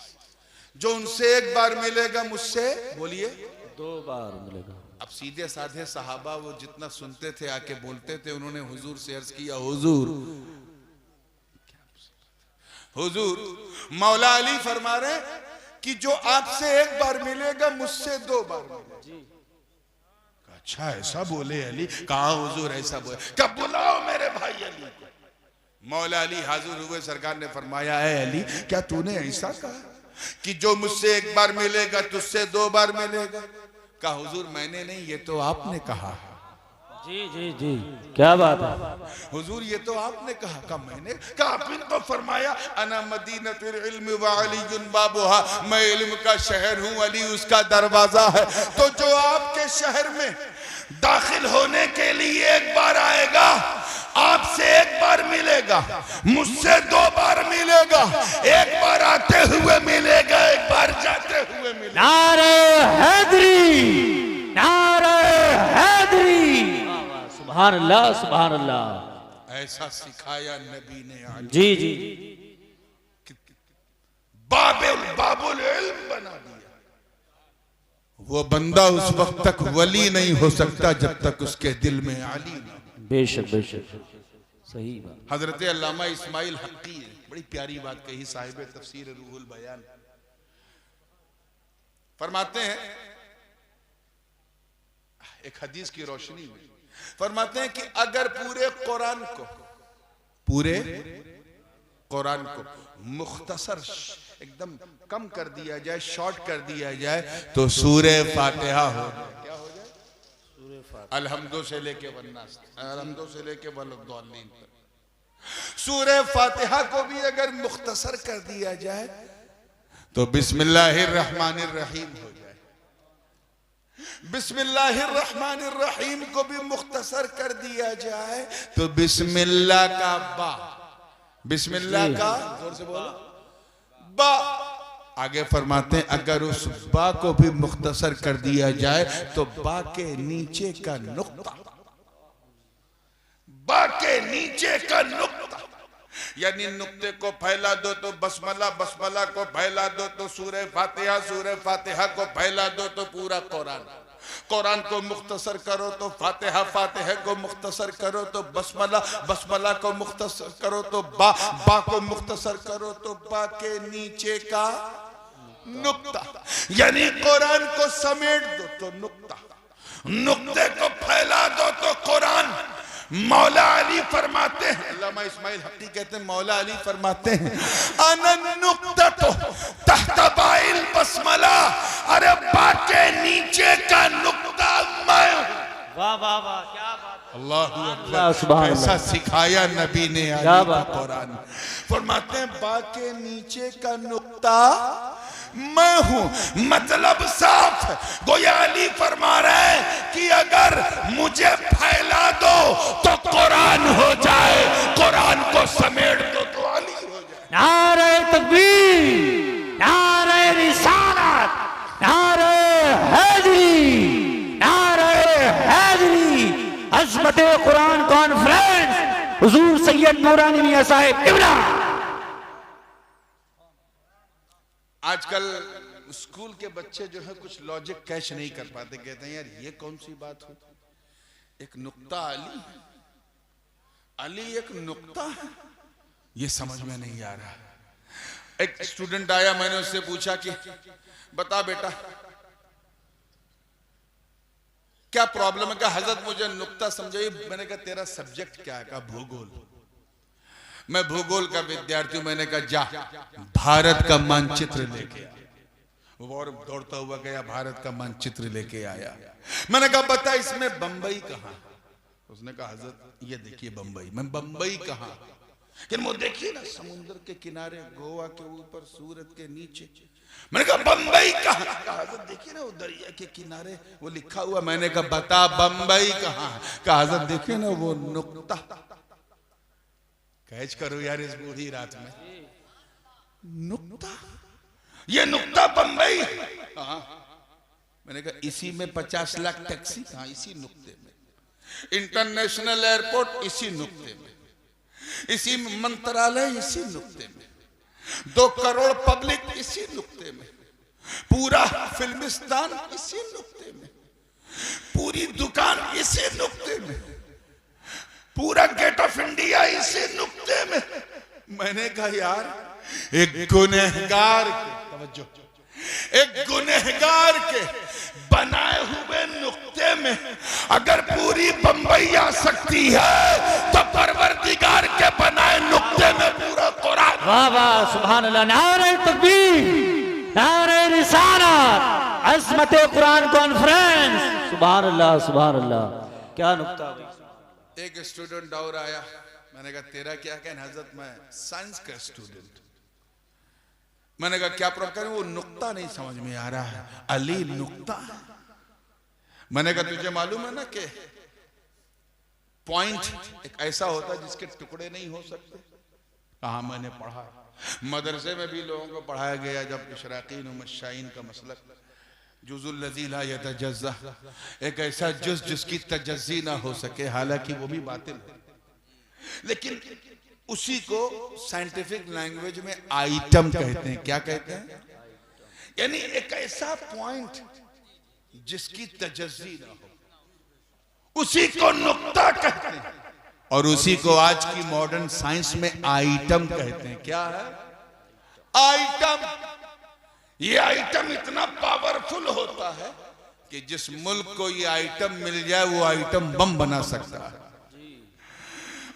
जो उनसे एक बार मिलेगा मुझसे, बोलिए, दो बार मिलेगा। अब सीधे साधे सहाबा वो जितना सुनते थे आके बोलते थे। उन्होंने हुजूर से अर्ज किया, हुजूर मौला अली फरमा रहे कि जो आपसे एक बार मिलेगा मुझसे दो बार मिलेगा। अच्छा ऐसा बोले अली? कहा हुजूर ऐसा बोले? कब बुलाओ मेरे भाई अली को। मौला अली हाजिर हुए। सरकार ने फरमाया, है अली क्या तूने ऐसा कहा कि जो मुझसे एक बार मिलेगा तुझसे दो बार मिलेगा? कहा हुजूर मैंने नहीं, ये तो आपने कहा। जी जी जी, क्या बात है हुजूर, ये तो आपने कहा। कहा मैंने कहा? आपने तो फरमाया अना मदीनतुल इल्मी व अलीयुन बाबुहा। मैं इल्म का शहर हूं, अली उसका दरवाजा है। तो जो आपके शहर में दाखिल होने के लिए एक बार आएगा, आपसे एक बार मिलेगा, मुझसे दो बार मिलेगा। एक बार आते हुए मिलेगा, एक बार जाते हुए मिलेगा। नारे हैदरी, नारे हैदरी। सुभान अल्लाह सुभान अल्लाह। ऐसा सिखाया नबी ने। जी जी, बाबुल इल्म बना दिया। वो बंदा उस वक्त तक वली नहीं हो सकता जब तक उसके दिल में अली ना। बेशक बेशक सही बात। हजरत अल्लामा इस्माइल हक्की बड़ी प्यारी बात कही, साहिब तफसीर रूहुल बयान, फरमाते हैं एक हदीस की रोशनी में, फरमाते हैं कि अगर पूरे कुरान को मुख्तसर एकदम कम कर दिया जाए, शॉर्ट कर दिया जाए, तो सूरे फातिहा हो जाए। क्या हो जाए? अलहम्दु से लेके वन्नास, अलहम्दु से लेके वलद्दालीन तक। सूरे फातिहा को भी अगर मुख्तसर कर दिया जाए तो बिस्मिल्लाहिर्रहमानिर्रहीम हो जाए। बिस्मिल्लाहिर्रहमानिर्रहीम को भी मुख्तसर कर दिया जाए तो बिस्मिल्लाह का बा, बिस्मिल्लाह का जोर से बोलो बा। आगे फरमाते हैं अगर उस बा को भी मुख्तसर कर दिया जाए तो बा के नीचे का नुक्ता, बा के नीचे का नुक्ता, यानी नुक्ते को फैला दो तो बसमला, बसमला को फैला दो तो सूरह फातिहा, सूरह फातिहा को फैला दो तो पूरा कुरान, कुरान को मुख्तसर करो तो फातिहा, फातिहा को मुख्तसर करो तो बसमला, बसमला को मुख्तसर करो तो बा, बा को मुख्तसर करो तो बा के नीचे का नुक्ता, यानी कुरान को समेट दो तो नुक्ता, नुक्ते को फैला दो तो कुरान। मौला अली फरमाते हैं, अल्लामा इस्माइल हक्की कहते हैं, मौला अली फरमाते हैं अनन नुक्ता तो तहत बाइल बसमला, अरे बा के नीचे का नुक्ता मैं हूं। वाह वाह वाह, क्या बात, अल्लाहु अकबर, कैसा सिखाया नबी ने अली का कुरान। फरमाते हैं बा के नीचे का नुक्ता मैं हूं, मतलब साफ, गोया अली फरमा रहे हैं कि अगर मुझे फैला दो तो कुरान हो जाए, कुरान को समेट दो तो अली हो जाए। नारे तकबीर, नारे रिसालत, नारे हैदरी, नारे हैदरी, अज़मत कुरान कॉन्फ्रेंस, हुजूर सैयद नूरानी मियां साहिब किबला। आजकल स्कूल के बच्चे जो है कुछ लॉजिक कैच नहीं कर पाते, कहते हैं यार ये कौन सी बात हुई, एक नुक्ता अली, अली एक नुक्ता है, ये समझ में नहीं आ रहा। एक स्टूडेंट आया, मैंने उससे पूछा कि बता बेटा क्या प्रॉब्लम है, क्या हजरत मुझे नुक्ता समझाइए। मैंने कहा तेरा सब्जेक्ट क्या है, कहा भूगोल। मैं भूगोल का विद्यार्थी हूं। मैंने कहा जा भारत का मानचित्र लेके आ। वो और दौड़ता हुआ गया, भारत का मानचित्र लेके आया। मैंने कहा बता इसमें बंबई कहां। उसने कहा हजरत ये देखिए बंबई। मैं बंबई कहां, कि वो देखिए ना समुद्र के किनारे, गोवा के ऊपर, सूरत के नीचे। मैंने कहा बंबई कहां, कहा हजरत देखिए ना वो दरिया के किनारे वो लिखा हुआ। मैंने कहा बता बंबई कहां, कहा हजरत देखिए ना वो नुक्ता। कैच करो यार इस बूढ़ी रात में, नुक्ता, ये नुक्ता बंबई। हाँ मैंने कहा इसी में 50 लाख टैक्सी, हाँ इसी नुक्ते में, इंटरनेशनल एयरपोर्ट इसी नुक्ते में, इसी मंत्रालय इसी नुक्ते में, 2 करोड़ पब्लिक इसी नुक्ते में, पूरा फिल्मिस्तान इसी नुक्ते में, पूरी दुकान इसी नुक्ते में, पूरा गेट ऑफ इंडिया इसी नुक्ते में। मैंने कहा यार एक गुनहगार के, तवज्जो, एक गुनहगार के बनाए हुए नुक्ते में अगर पूरी बंबई आ सकती है तो परवरदिगार के बनाए नुक्ते में पूरा कुरान। वाह वाह सुभान अल्लाह, नारे तकबीर, नारे रिसालत, अज़मत कुरान कॉन्फ्रेंस, सुभान अल्लाह सुभान अल्लाह, क्या नुक्ता। एक स्टूडेंट और आया, मैंने कहा तेरा क्या कहना। हजरत मैं साइंस का स्टूडेंट। मैंने कहा क्या प्रॉब्लम, वो नुक्ता नहीं समझ में आ रहा है, अली नुक्ता। मैंने कहा तुझे मालूम है ना कि पॉइंट एक ऐसा होता है जिसके टुकड़े नहीं हो सकते। कहा मैंने पढ़ा, मदरसे में भी लोगों को पढ़ाया गया जब इशराकीन व मशाइन का मसलक, जुज़ुल लज़ी ला यतजज़्ज़ा, एक ऐसा जुज़ जिसकी तजज़्ज़ी ना हो सके, हालांकि वो भी बातिल है, लेकिन उसी को साइंटिफिक लैंग्वेज में आइटम कहते हैं। क्या कहते हैं, यानी एक ऐसा पॉइंट जिसकी तजस्सी ना हो, उसी को नुक्ता कहते हैं। और उसी को आज की मॉडर्न साइंस में आइटम कहते हैं। क्या है आइटम? ये आइटम इतना पावरफुल होता है कि जिस मुल्क को ये आइटम मिल जाए वो आइटम बम बना सकता है।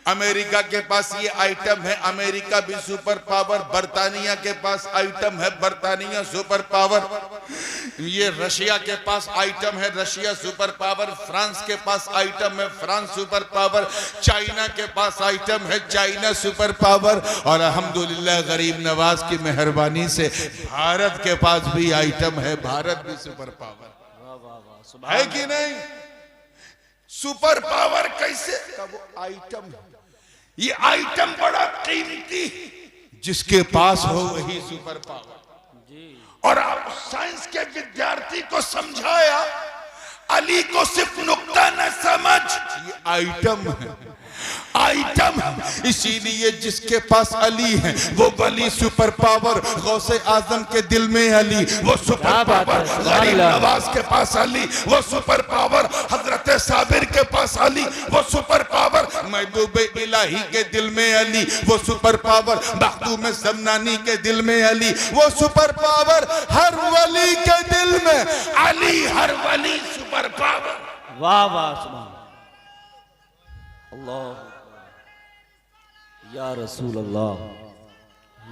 अमेरिका के पास ये आइटम है, अमेरिका भी सुपर पावर। बर्तानिया के पास आइटम है, बर्तानिया सुपर पावर। ये रशिया के पास आइटम है, रशिया सुपर पावर। फ्रांस के पास आइटम है, फ्रांस सुपर पावर। चाइना के पास आइटम है, चाइना सुपर पावर। और अल्हम्दुलिल्लाह गरीब नवाज की मेहरबानी से भारत के पास भी आइटम है, भारत भी सुपर पावर है कि नहीं? सुपर पावर कैसे? वो आइटम है। ये आइटम बड़ा कीमती, जिसके पास हो वही सुपर पावर। और आप साइंस के विद्यार्थी को समझाया, अली को सिर्फ नुक्ता न समझ, ये आइटम है, आइटम। इसीलिए जिसके पास अली है वो वली सुपर पावर। गौसे आजम के दिल में अली वो सुपर पावर। गरीब नवाज के पास अली वो सुपर पावर। हजरत साबिर के पास अली वो सुपर पावर। महबूब इलाही के दिल में अली वो सुपर पावर। मखदूम समनानी के दिल में अली वो सुपर पावर। हर वली के दिल में अली, हर वली सुपर पावर। वाह वाह सुभान अल्लाह, या रसूल अल्लाह,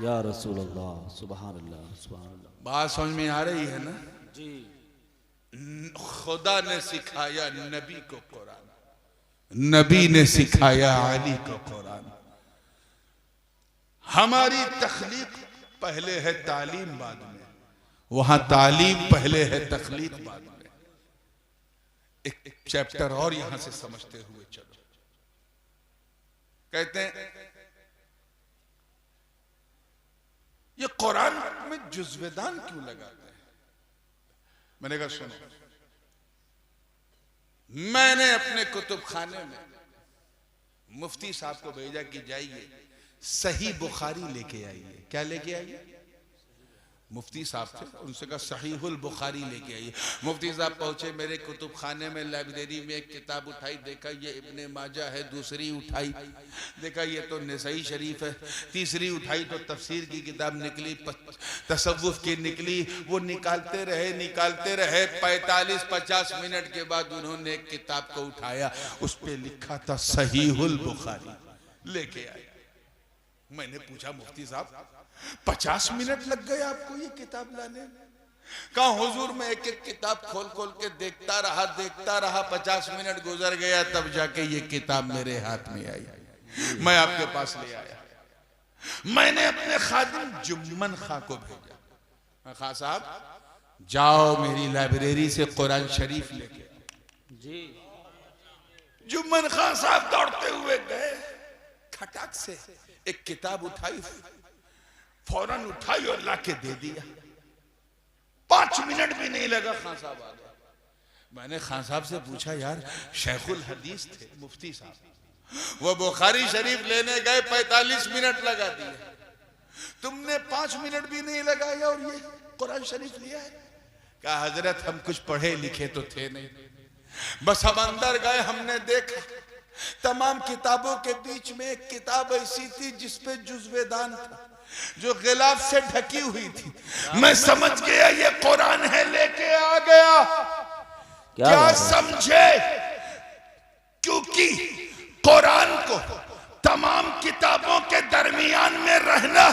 या रसूल अल्लाह, सुभान अल्लाह, सुभान अल्लाह। बात समझ में आ रही है ना जी? खुदा ने सिखाया नबी को कुरान, नबी ने सिखाया अली को कुरान। हमारी तख्लीक पहले है, तालीम बाद में। वहां तालीम पहले है, तख्लीक बाद में। एक चैप्टर और यहां से समझते हुए चलो। कहते हैं ये कुरान में जुज़्वेदान क्यों लगाते हैं? मैंने कहा सुनो, मैंने अपने कुतुब खाने में मुफ्ती साहब को भेजा कि जाइए सही बुखारी लेके आइए। क्या लेके आइए? मुफ्ती साहब थे, उनसे कहा सहीहुल बुखारी लेके आइए। मुफ्ती साहब पहुंचे, मेरे कुतुब खाने में लाइब्रेरी में एक किताब उठाई, देखा ये इब्ने माजा है। दूसरी उठाई, देखा ये तो नसई शरीफ है। तीसरी उठाई तो तफसीर की किताब निकली, तसव्वुफ की निकली। वो निकालते रहे 45-50 मिनट के बाद उन्होंने एक किताब को उठाया, उस पर लिखा था सहीहुल बुखारी, लेके आए। मैंने पूछा मुफ्ती साहब 50 मिनट लग गए आपको ये किताब लाने में? कहा हुजूर मैं एक एक किताब खोल के देखता रहा 50 मिनट गुजर गया, तब जाके ये किताब मेरे हाथ में आई, मैं आपके पास ले आया। मैंने अपने खादिम जुम्मन खां को भेजा, खां साहब जाओ मेरी लाइब्रेरी से कुरान शरीफ लेके जी। जुम्मन खां साहब दौड़ते हुए गए, खटाक से एक किताब उठाई, फौरन उठाई और लाके दे दिया। 5 मिनट भी नहीं लगा, खान साहब आ गए। मैंने खान साहब से पूछा, यार शेखुल हदीस थे मुफ्ती साहब, वो बुखारी शरीफ लेने गए 45 मिनट लगा दिए, तुमने 5 मिनट भी नहीं लगाया और ये कुरान शरीफ लिया है? कहा हजरत हम कुछ पढ़े लिखे तो थे नहीं, बस हम अंदर गए, हमने देखा तमाम किताबों के बीच में एक किताब ऐसी थी जिसपे जुज़्वेदान था, जो गिलाफ से ढकी हुई थी। मैं समझ गया ये कुरान है, लेके आ गया। क्या समझे? क्योंकि कुरान को तमाम किताबों के दरमियान में रहना,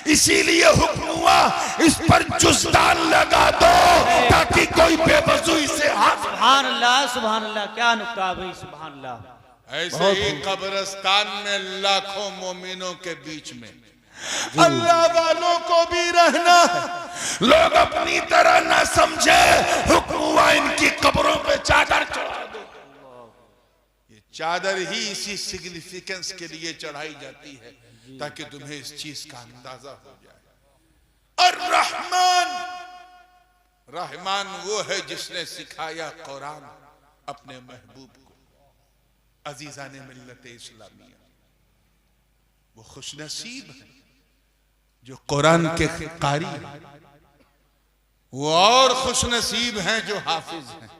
इसीलिए हुक्म हुआ इस पर जुज़्दान लगा दो ताकि कोई बेवजू इसे सुभान अल्लाह, सुभान अल्लाह, क्या नुक्ता भाई, सुभान अल्लाह। ऐसे ही कब्रिस्तान में लाखों मोमिनों के बीच में अल्लाह वालों को भी रहना है। लोग अपनी तरह ना समझे, हुक्म हुआ इनकी कब्रों पे चादर चढ़ा दो। ये चादर ही इसी सिग्निफिकेंस के लिए चढ़ाई जाती है ताकि तुम्हें इस चीज का अंदाजा हो जाए। और रहमान वो है जिसने सिखाया कुरान अपने महबूब को, अजीजाने मिल्लत इस्लामिया। वो खुशनसीब है जो कुरान के कारी हैं, वो और खुशनसीब हैं जो हाफिज हैं,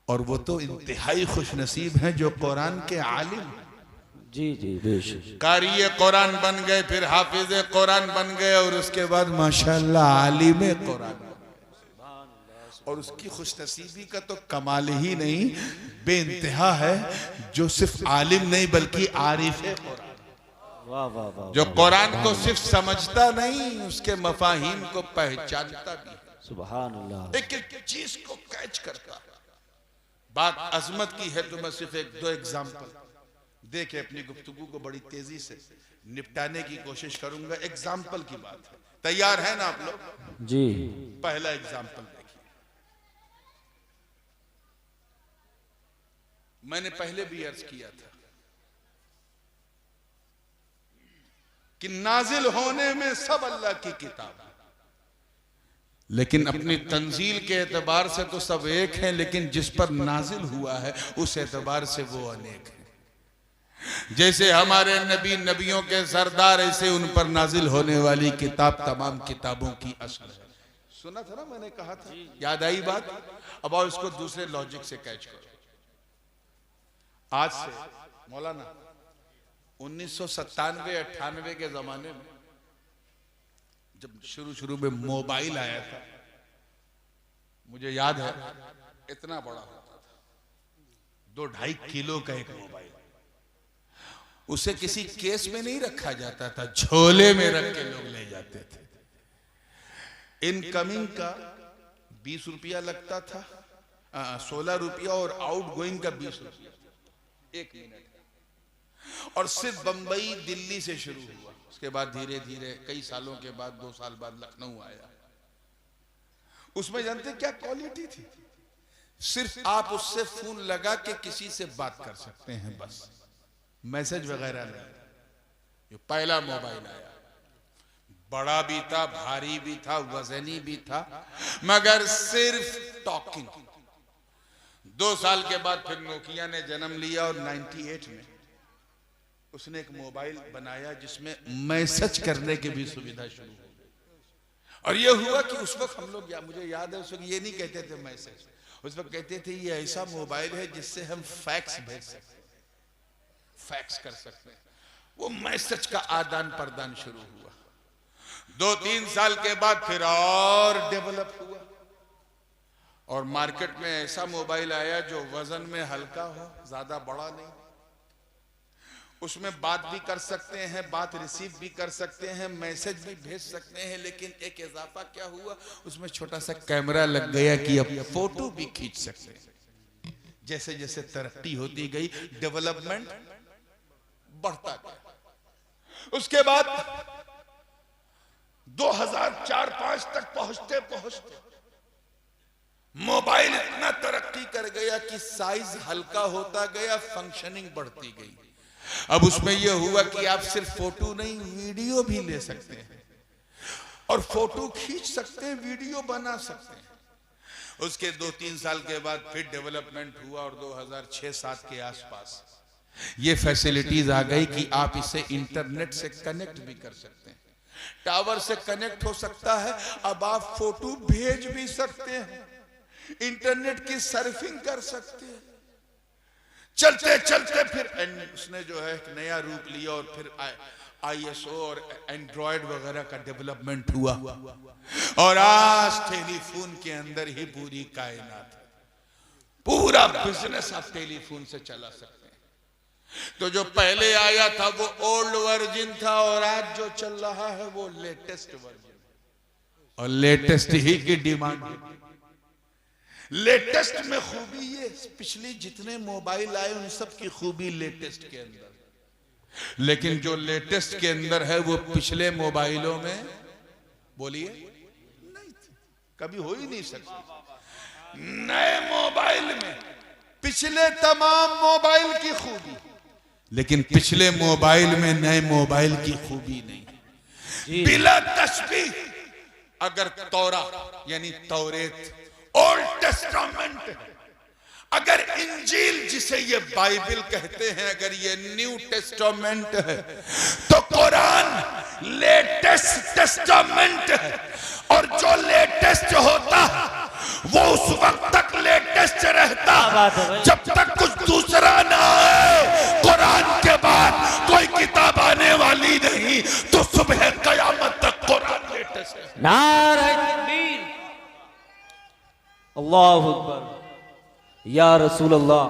और वो तो इंतहाई खुशनसीब हैं जो कुरान के आलिम। जी जी बेशक। कारी कुरान बन गए, फिर हाफिज कुरान बन गए, और उसके बाद माशाअल्लाह आलिम कुरान, और उसकी खुशनसीबी का तो कमाल ही नहीं बेइंतहा है, जो सिर्फ आलिम नहीं बल्कि आरिफ कुरान, वाह वाह वाह, जो कुरान को सिर्फ समझता नहीं, उसके मफाहिम को पहचानता भी है, सुभान अल्लाह, एक एक चीज को कैच करता है। बात अजमत की है तो मैं सिर्फ एक दो एग्जाम्पल देके अपनी गुफ्तगू को बड़ी तेजी से निपटाने की कोशिश करूंगा। एग्जाम्पल की बात है, तैयार है ना आप लोग? जी। पहला एग्जाम्पल देखिए, मैंने पहले भी अर्ज किया था कि नाजिल होने में सब अल्लाह की किताब है, लेकिन अपनी तंजील के एतबार से तो सब एक हैं, लेकिन जिस पर नाजिल हुआ है उस एतबार से वो अनेक हैं। जैसे हमारे नबी नबियों के सरदार, ऐसे उन पर नाजिल होने वाली किताब तमाम किताबों की असल है। सुना था ना, मैंने कहा था, याद आई बात? अब आओ इसको दूसरे लॉजिक से कैच करो। आज से मौलाना 1997-98 के जमाने में जब शुरू में मोबाइल आया था, मुझे याद है इतना बड़ा होता था, 2-2.5 किलो का एक मोबाइल, उसे किसी केस में नहीं रखा जाता था, झोले में रख के लोग ले जाते थे। इनकमिंग का 20 रुपया लगता था, 16 रुपया, और आउट गोइंग का 20 रुपया 1 मिनट, और सिर्फ बंबई दिल्ली से शुरू हुआ। उसके बाद धीरे धीरे कई सालों के बाद, 2 साल बाद लखनऊ आया। उसमें जानते क्या क्वालिटी थी? सिर्फ आप उससे फोन लगा के किसी से बात कर सकते हैं, बस मैसेज वगैरह नहीं। ये पहला मोबाइल आया, बड़ा भी था, भारी भी था, वजनी भी था, मगर सिर्फ टॉकिंग। 2 साल के बाद फिर नोकिया ने जन्म लिया, और 98 में उसने एक मोबाइल बनाया जिसमें मैसेज करने की भी सुविधा शुरू हो गई। और ये हुआ कि उस वक्त हम लोग, मुझे याद है उस वक्त ये नहीं कहते थे मैसेज, उस वक्त कहते थे ये ऐसा मोबाइल है जिससे हम फैक्स भेज सकते हैं, फैक्स कर सकते हैं। वो मैसेज का आदान प्रदान शुरू हुआ। 2-3 साल के बाद फिर और डेवलप हुआ, और मार्केट में ऐसा मोबाइल आया जो वजन में हल्का हो, ज्यादा बड़ा नहीं, उसमें बात भी कर सकते हैं, बात रिसीव भी कर सकते हैं, मैसेज भी भेज सकते हैं, लेकिन एक इजाफा क्या हुआ, उसमें छोटा सा कैमरा लग गया कि अब फोटो भी खींच सकते हैं। जैसे जैसे तरक्की होती गई, डेवलपमेंट बढ़ता गया। उसके बाद 2004-5 तक पहुंचते पहुंचते मोबाइल इतना तरक्की कर गया कि साइज हल्का होता गया, फंक्शनिंग बढ़ती गई। अब उसमें यह हुआ कि आप सिर्फ फोटो नहीं, वीडियो भी ले सकते हैं, और फोटो खींच सकते हैं, वीडियो बना सकते हैं। उसके 2-3 साल के बाद फिर डेवलपमेंट हुआ, और 2006-07 के आसपास ये फैसिलिटीज आ गई कि आप इसे इंटरनेट से कनेक्ट भी कर सकते हैं, टावर से कनेक्ट हो सकता है। अब आप फोटो भेज भी सकते हैं, इंटरनेट की सर्फिंग कर सकते हैं। चलते चलते फिर उसने जो है एक नया रूप लिया, और फिर ISO और एंड्रॉयड वगैरह का डेवलपमेंट हुआ, और आज टेलीफोन के अंदर ही पूरी कायनात है, पूरा बिजनेस आप टेलीफोन से चला सकते हैं। तो जो पहले आया था वो ओल्ड वर्जन था, और आज जो चल रहा है वो लेटेस्ट वर्जन, और लेटेस्ट ही की डिमांड है। लेटेस्ट में खूबी ये, पिछली जितने मोबाइल आए उन सब की खूबी लेटेस्ट के अंदर, लेकिन जो लेटेस्ट के अंदर है वो पिछले मोबाइलों में, बोलिए, नहीं थी, कभी हो ही नहीं सकती। नए मोबाइल में पिछले तमाम मोबाइल की खूबी, लेकिन पिछले मोबाइल में नए मोबाइल की खूबी नहीं। बिला तशबीह, अगर तौरा यानी तौरेत ओल्ड टेस्टामेंट है, अगर इंजील जिसे ये बाइबल कहते हैं अगर ये न्यू टेस्टामेंट है, तो कुरान लेटेस्ट टेस्टामेंट है। और जो लेटेस्ट होता वो उस वक्त तक लेटेस्ट रहता जब तक कुछ दूसरा ना आए। कुरान के बाद कोई किताब आने वाली नहीं, तो सुबह कयामत तक कुरान लेटेस्ट है। नारे तकबीर, अल्लाहु अकबर, या रसूल अल्लाह,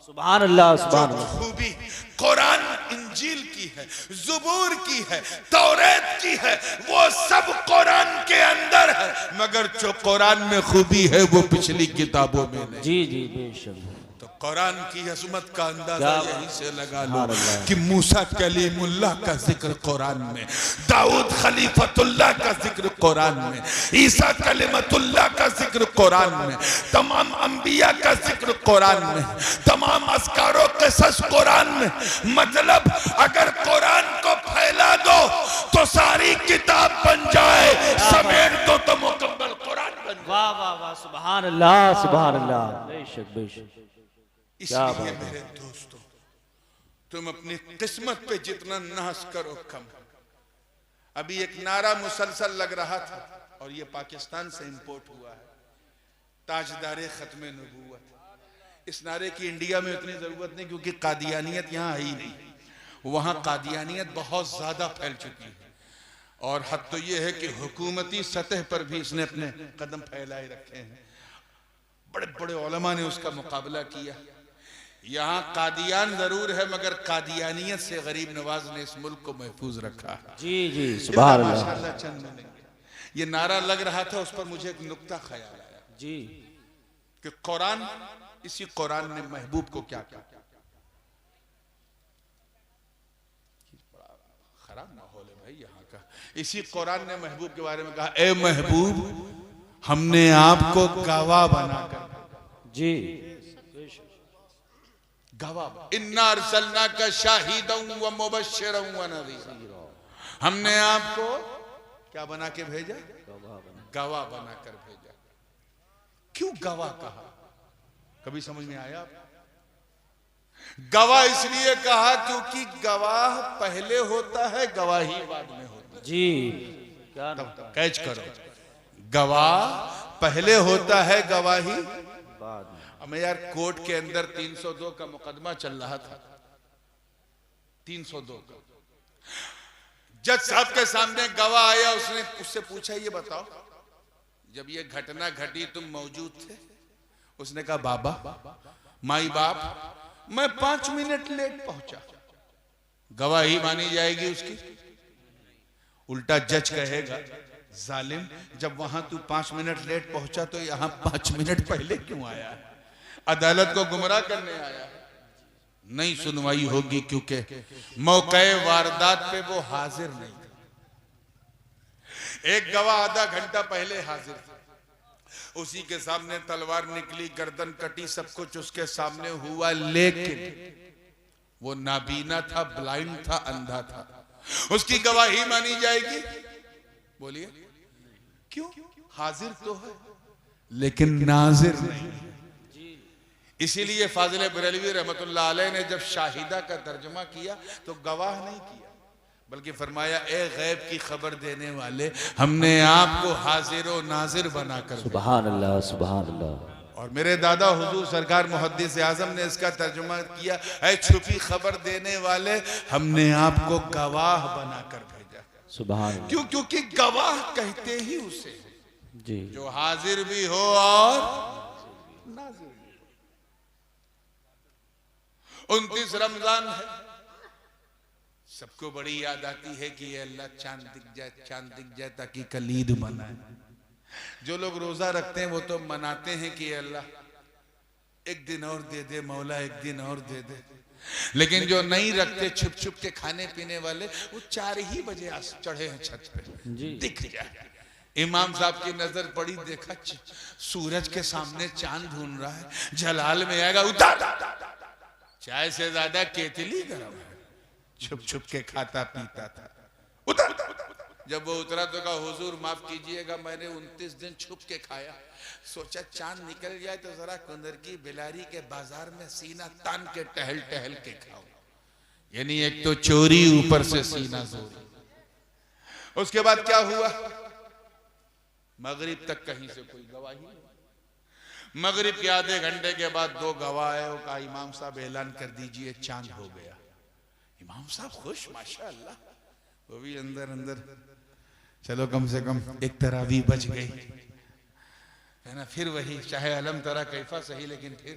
सुभान अल्लाह, सुभान अल्लाह। खूबी कुरान इंजील की है, ज़बूर की है, तौरात की है, वो सब कुरान के अंदर है, मगर जो कुरान में खूबी है वो पिछली किताबों में नहीं। जी जी बेशक। तो कुरान की अज़मत का अंदाजा यहीं से लगा लो कि मूसा कलीमुल्लाह का जिक्र कुरान में, दाऊद खलीफतुल्लाह का जिक्र कुरान में, ईसा कलिमतुल्लाह का जिक्र कुरान में, तमाम अंबिया का जिक्र कुरान में, तमाम अस्कारों क़िसस कुरान में। मतलब अगर कुरान को फैला दो तो सारी किताब बन जाए, समेट दो तो मुकम्मल कुरान बन जाए। वाह वाह वाह, सुभान अल्लाह, सुभान अल्लाह, बेशक बेशक। इसलिए मेरे दोस्तों, तुम अपनी किस्मत पे जितना नाज करो कम। अभी एक नारा मुसलसल लग रहा था और ये पाकिस्तान से इंपोर्ट हुआ है, ताजदारे खत्मे नबूवत। इस नारे की इंडिया में उतनी जरूरत नहीं क्योंकि कादियानियत यहाँ आई नहीं, वहां कादियानियत बहुत ज्यादा फैल चुकी है। और हद तो ये है कि हुकूमती सतह पर भी इसने अपने कदम फैलाए रखे हैं। बड़े बड़े उलमा ने उसका मुकाबला किया। यहाँ कादियान जरूर है मगर कादियानियत से गरीब नवाज ने इस मुल्क को महफूज रखा है। जी जी सुभान अल्लाह। माशाअल्लाह चंद मिलेंगे। ये नारा लग रहा था, उस पर मुझे एक नुक्ता ख्याल आया जी कि कुरान, इसी कुरान ने महबूब को क्या क्या, खराब माहौल है भाई यहाँ का। इसी कुरान ने महबूब के बारे में कहा, ए महबूब हमने आपको गवाह बनाकर, जी गवाह, इन्ना अरसलनाका शाहिदन व मुबश्शिरन व नज़ीरा, हमने आपको क्या बना के भेजा? गवाह बनाकर भेजा। क्यों गवाह कहा? कभी समझ में आया आप? गवाह इसलिए कहा क्योंकि गवाह पहले होता है, गवाही बाद में होती है। जी क्या कैच करो, गवाह पहले होता है, गवाही बाद में। अब मैं यार कोर्ट के अंदर 302 का मुकदमा चल रहा था, 302 का। जज साहब के सामने गवाह आया, उसने उससे पूछा ये बताओ जब ये घटना घटी तुम मौजूद थे? उसने कहा बाबा माई बाप मैं 5 मिनट लेट पहुंचा। गवाही मानी जाएगी उसकी? उल्टा जज कहेगा जालिम, जब वहां तू 5 मिनट लेट पहुंचा तो यहां 5 मिनट पहले क्यों आया? अदालत को गुमराह करने आया। नहीं सुनवाई होगी क्योंकि मौके वारदात पे वो हाजिर नहीं था। एक गवाह आधा घंटा पहले हाजिर था, उसी के सामने तलवार निकली, गर्दन कटी, सब कुछ उसके सामने हुआ, लेकिन वो नाबीना था, ब्लाइंड था, अंधा था। उसकी गवाही मानी जाएगी? बोलिए क्यों? हाजिर तो है लेकिन नाजिर नहीं। इसीलिए फाजिल बरेलवी रहमतुल्लाह अलैह ने जब शाहिदा का तर्जुमा किया तो गवाह नहीं किया, बल्कि फरमाया ए गैब की खबर देने वाले, हमने आपको हाजिर व नाजिर बनाकर। सुभान अल्लाह, सुभान अल्लाह। और मेरे दादा हुजूर सरकार मुहद्दिस आजम ने इसका तर्जुमा किया, ऐ छुपी खबर देने वाले, हमने आपको गवाह बनाकर भेजा। सुभान अल्लाह। क्यों? क्योंकि गवाह कहते ही उसे जी जो हाजिर भी हो और नाजिर भी। 29 रमजान है, सबको बड़ी याद आती है कि ये अल्लाह चांद दिख जाए, चांद दिख जाए ताकि कल ईद मनाए। जो लोग रोजा रखते हैं वो तो मनाते हैं कि अल्लाह एक दिन और दे दे, मौला एक दिन और दे दे। लेकिन जो नहीं रखते, छुप छुप के खाने पीने वाले, वो 4 ही बजे चढ़े हैं छत पे, दिख जाए। इमाम साहब की नजर पड़ी, देखा सूरज के सामने चांद ढूंढ रहा है, जलाल में आएगा, उतार। चाय से ज्यादा केतली गरम है, छुप छुप के खाता पीता था, उतर। जब वो उतरा तो कहा हुजूर माफ कीजिएगा, मैंने 29 दिन छुप के खाया, सोचा चांद निकल जाए तो जरा कुंदर की बिलारी के बाजार में सीना तान के टहल टहल के खाओ। यानी एक तो चोरी, ऊपर से सीना जोरी। उसके बाद क्या हुआ? मगरिब तक कहीं से कोई गवाही नहीं। मगरिब के आधे घंटे के बाद 2 गवाह आए, वो कहा इमाम साहब ऐलान कर दीजिए चांद हो गया। इमाम साहब खुश, माशाअल्लाह, वो भी अंदर अंदर, चलो कम से कम एक तरावी बच गई, है ना। फिर वही, चाहे अलम तरा कैफा सही, लेकिन फिर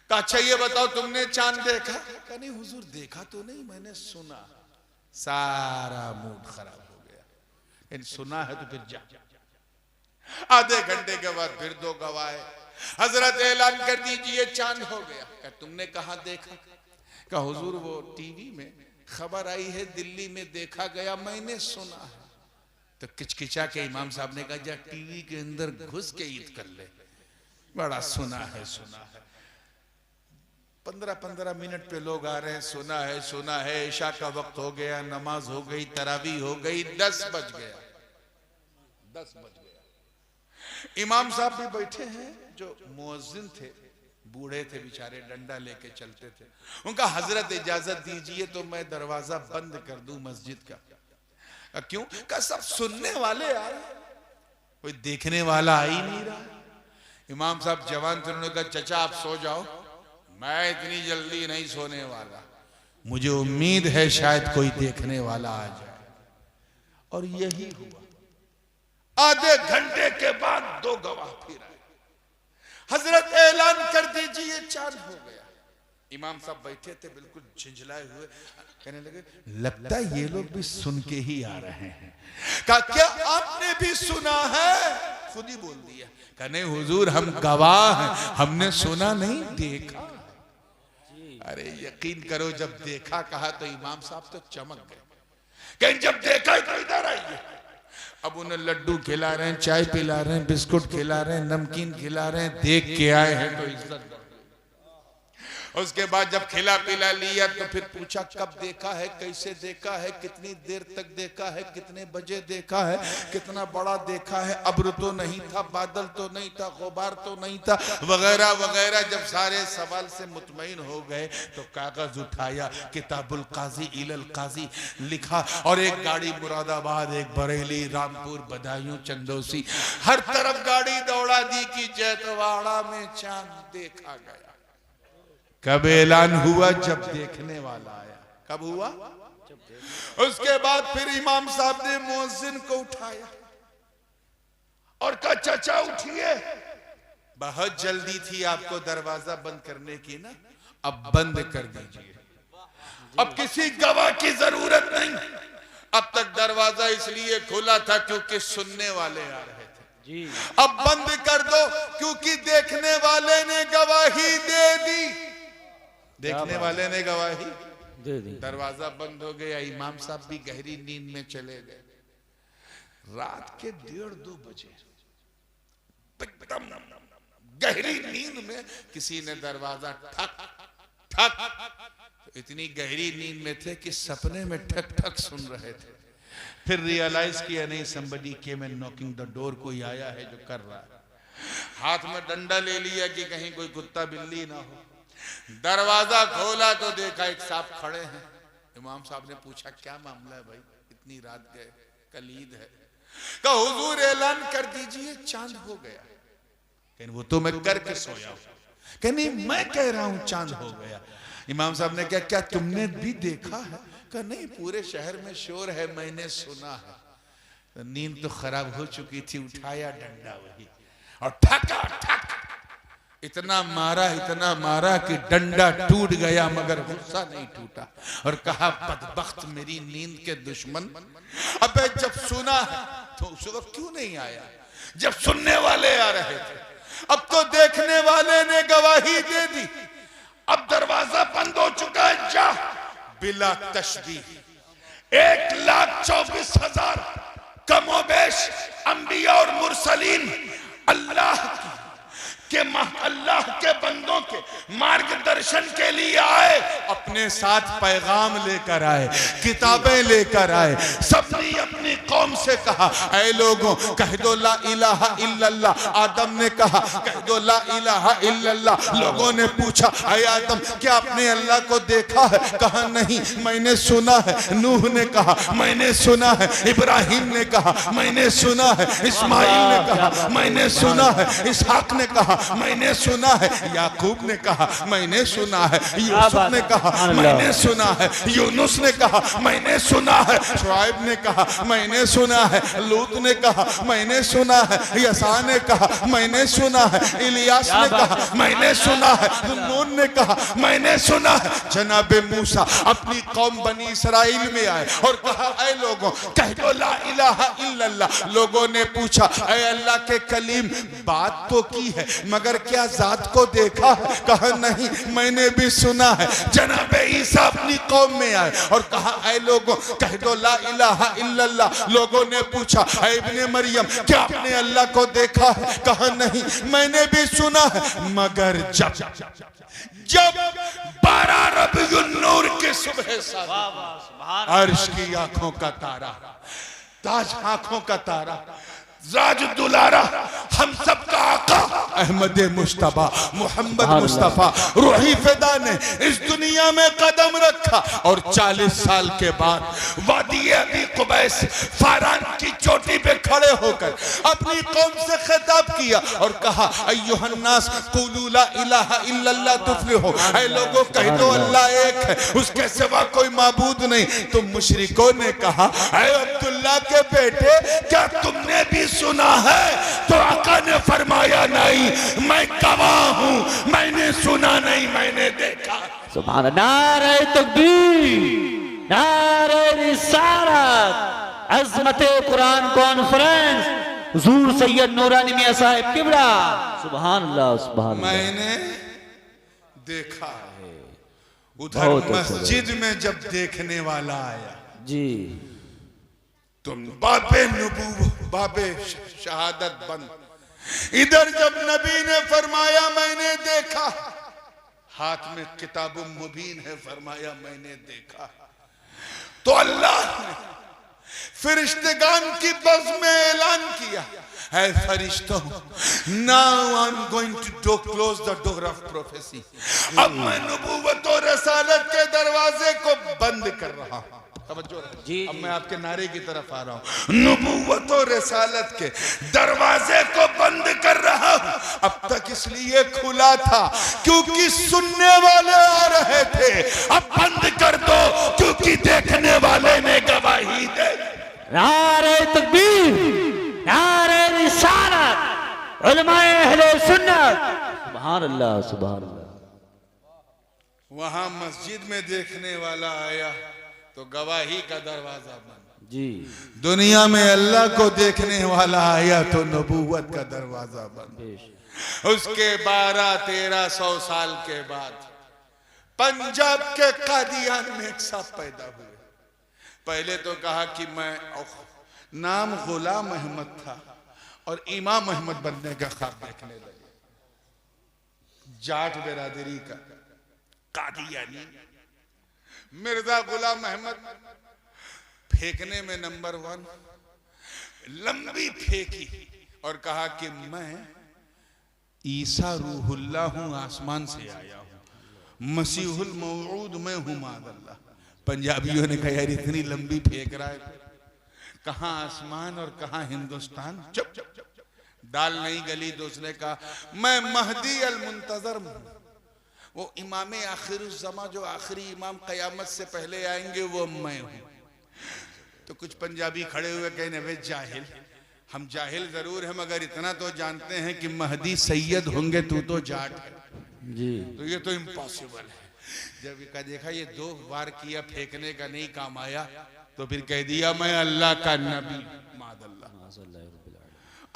कहा अच्छा ये बताओ तुमने चांद देखा? कहा नहीं हुजूर देखा तो नहीं, मैंने सुना। सारा मूड खराब हो गया, सुना है तो फिर जा। आधे घंटे के बाद फिर 2 गवाह आए, हजरत ऐलान कर दीजिए चांद हो गया। कहा तुमने कहां देखा? कहा हुजूर वो टीवी में खबर आई है, दिल्ली में देखा गया, मैंने सुना है। तो किचकिचा के इमाम साहब ने कहा जा टीवी के अंदर घुस के ईद कर ले, बड़ा सुना है सुना है। 15-15 मिनट पे लोग आ रहे हैं, सुना है सुना है। ईशा का वक्त हो गया, नमाज हो गई, तरावी हो गई, 10 बज गया, 10 बज गया। इमाम साहब भी बैठे हैं, जो मुअज्जिन थे, बूढ़े थे बेचारे, डंडा लेके चलते थे। उनका हजरत इजाजत दीजिए तो मैं दरवाजा बंद कर दूं मस्जिद का। क्यों? का सब सुनने वाले आ रहे, कोई देखने वाला आ ही नहीं रहा। इमाम साहब जवान थे, उन्होंने कहा चचा आप सो जाओ, मैं इतनी जल्दी नहीं सोने वाला, मुझे उम्मीद है शायद कोई देखने वाला आ जाए। और यही हुआ। आधे घंटे के बाद 2 गवाह फिर आए, हजरत ऐलान कर दीजिए चांद हो गया। इमाम साहब बैठे थे बिल्कुल झिंझलाए हुए, कहने लगे लगता है ये लोग भी सुन के ही आ रहे हैं। कहा क्या आपने भी सुना है? खुद ही बोल दिया, कहा नहीं हुजूर हम गवाह हैं, हमने सुना नहीं देखा। अरे यकीन करो जब देखा कहा तो इमाम साहब तो चमक गए, कहीं जब देखा तो इधर आइए। अब उन्हें लड्डू खिला रहे हैं, चाय पिला रहे हैं, बिस्कुट खिला रहे हैं, नमकीन खिला रहे हैं, देख के आए हैं तो इज्जत। उसके बाद जब खिला पिला लिया तो फिर पूछा कब देखा है, कैसे देखा है, कितनी देर तक देखा है, कितने बजे देखा है, कितना बड़ा देखा है, अब्र तो नहीं था, बादल तो नहीं था, गुबार तो नहीं था, वगैरह वगैरह। जब सारे सवाल से मुतमईन हो गए तो कागज उठाया, किताबुल काजी इलल काजी लिखा, और एक गाड़ी मुरादाबाद, एक बरेली, रामपुर, बदायूं, चंदौसी, हर तरफ गाड़ी दौड़ा दी कि जैतवाड़ा में चांद देखा गया। कब ऐलान हुआ? जब देखने वाला आया। कब हुआ? उसके बाद फिर इमाम साहब ने मुअज्जिन को उठाया और कहा चचा उठिए, बहुत जल्दी थी आपको दरवाजा बंद करने की ना, अब बंद कर दीजिए, अब किसी गवाह की जरूरत नहीं। अब तक दरवाजा इसलिए खुला था क्योंकि सुनने वाले आ रहे थे जी, अब बंद कर दो क्योंकि देखने वाले ने गवाही दे दी, देखने वाले ने गवाही दे दी। दरवाजा बंद हो गया, इमाम साहब भी गहरी नींद में चले गए। रात के 1:30-2 बजे एकदम गहरी नींद में किसी ने दरवाजा ठक ठक, इतनी गहरी नींद में थे कि सपने में ठक ठक सुन रहे थे। फिर रियलाइज किया नहीं, somebody came and knocking the door, कोई आया है जो कर रहा है। हाथ में डंडा ले लिया कि कहीं कोई कुत्ता बिल्ली ना हो। दरवाजा खोला तो देखा एक साहब खड़े हैं। इमाम साहब ने पूछा क्या मामला है भाई, इतनी रात गए, कल ईद है। कहा हुजूर ऐलान कर दीजिए चांद हो गया। कहने वो तो मैं करके सोया हूं। कहने मैं कह रहा हूं चांद हो गया। इमाम साहब ने क्या तुमने भी देखा है? कहा नहीं, पूरे शहर में शोर है, मैंने सुना है। तो नींद तो खराब हो चुकी थी, उठाया डंडा वही और ठका ठक इतना मारा कि डंडा टूट गया मगर गुस्सा नहीं टूटा। और कहा बदबख्त मेरी नींद के दुश्मन, अबे जब सुना है तो उस वक्त क्यों नहीं आया जब सुनने वाले आ रहे थे? अब तो देखने वाले ने गवाही दे दी, अब दरवाजा बंद हो चुका है। जा बिला तशबीह 1,24,000 कमोबेश अंबिया और मुरसलीन अल्लाह की कि अल्लाह के बंदों के मार्गदर्शन के लिए आए, अपने साथ पैगाम लेकर आए, किताबें लेकर आए। सबने अपनी कौम से कहा, ऐ लोगों कह दो ला इलाहा इल्लल्लाह। आदम ने कहा कह दो ला इलाहा इल्लल्लाह। लोगों ने पूछा, ऐ आदम क्या आपने अल्लाह को देखा है? कहा नहीं, मैंने सुना है। नूह ने कहा मैंने सुना है। इब्राहिम ने कहा मैंने सुना है। इस्माइल ने कहा मैंने सुना है। इसहाक ने कहा मैंने सुना है। याकूब ने कहा मैंने सुना है। यूसुफ ने कहा मैंने सुना है। यूनुस ने कहा मैंने सुना है। शुआइब ने कहा मैंने सुना है। लूत ने कहा मैंने सुना है। यसा ने कहा मैंने सुना है। इलियास ने कहा मैंने सुना है। नून ने कहा मैंने सुना है। जनाब मूसा अपनी कौम बनी इसराइल में आए और कहा, ऐ लोगों कह दो ला इलाहा इल्लल्लाह। लोगों ने पूछा, ऐ अल्लाह के कलीम बात तो की है मगर क्या जात को देखा है? कहा नहीं, मैंने भी सुना है। जनाब ईसा अपनी कौम में आए और कहा, ऐ लोगों कह दो ला इलाहा इल्लल्लाह। लोगों ने पूछा, ऐ इब्ने मरियम क्या आपने अल्लाह को देखा है? कहा नहीं, मैंने भी सुना है। मगर जब 12 रबीउन नूर के सुबह अर्श की आंखों का तारा, ताज आंखों का तारा, राज दुलारा, हम सबका आका अहमद मुस्तफा मोहम्मद मुस्तफा रूही फिदा ने इस दुनिया में कदम रखा और 40 साल के बाद वादी अबी कुबैस फारान की चोटी पे खड़े होकर अपनी कौम से खिताब किया और कहा, अय्युहन्नास कुलू ला इलाहा इल्लल्लाह तुफ्लिहू। ऐ लोगों कह दो अल्लाह एक है, उसके सिवा कोई माबूद नहीं। तुम मुशरिकों ने कहा, ऐ अब्दुल्ला के बेटे क्या तुमने भी सुना है? तो आका ने फरमाया नहीं, मैं गवाह हूं, मैंने सुना नहीं, मैंने देखा। सुभान अल्लाह। नारे तकबीर, नारे रिसालत, अज़मत कुरान कॉन्फ्रेंस, हुजूर सैयद नूरानी मियां साहिब किबला। सुभान अल्लाह, सुभान अल्लाह। मैंने देखा है उधर मस्जिद में जब देखने वाला आया जी, तुम बाबे शहादत बंद। इधर जब नबी ने फरमाया मैंने देखा, हाथ में किताबुल मुबीन है, फरमाया मैंने देखा, तो अल्लाह ने फरिश्तेगान की बज़ में ऐलान किया, है फरिश्तों, now I am going to close the door of prophecy. अब मैं नबूवत और रसालत के दरवाजे को बंद कर रहा हूं। जी, अब मैं आपके नारे की तरफ आ रहा हूं। नबूवत और रिसालत के दरवाजे को बंद कर रहा हूं। अब तक इसलिए खुला था क्योंकि सुनने वाले आ रहे थे, अब बंद कर दो क्योंकि देखने वाले ने गवाही दे। नारे तकबीर, नारे रिसालत, उलमाए अहले सुन्नत। सुभान अल्लाह, सुभान अल्लाह। वहां मस्जिद में देखने वाला आया तो गवाही का दरवाजा बंद। जी, दुनिया में अल्लाह को देखने वाला आया तो नबूवत का दरवाजा बंद। उसके 1200-1300 साल के बाद पंजाब के कादियान में एक साहब पैदा हुए। पहले तो कहा कि मैं, नाम गुलाम अहमद था और इमाम अहमद बनने का ख्वाब देखने लगे। जाट बिरादरी का कादियानी मिर्जा गुलाम अहमद फेंकने में नंबर 1, लंबी फेंकी और कहा कि मैं ईसा रूहुल्लाह हूं, आसमान से आया हूं, मसीहुल मौऊद मैं हूं मादल्ला। पंजाबियों ने कहा यार इतनी लंबी फेंक रहा है, कहां आसमान और कहां हिंदुस्तान। चुप, दाल नहीं गली। तो उसने कहा मैं महदी अल मुंतजर हूं, वो इमाम आखिरुज़्ज़मा जो आखिरी इमाम कयामत से पहले आएंगे वो मैं हूं। तो कुछ पंजाबी खड़े हुए कहने वे जाहिल, हम जाहिल जरूर हैं मगर इतना तो जानते हैं कि महदी सैयद होंगे, तू तो जाट है जी, तो ये तो इम्पॉसिबल है। जब का देखा ये 2 बार किया, फेंकने का नहीं काम आया, तो फिर कह दिया मैं अल्लाह का नबी,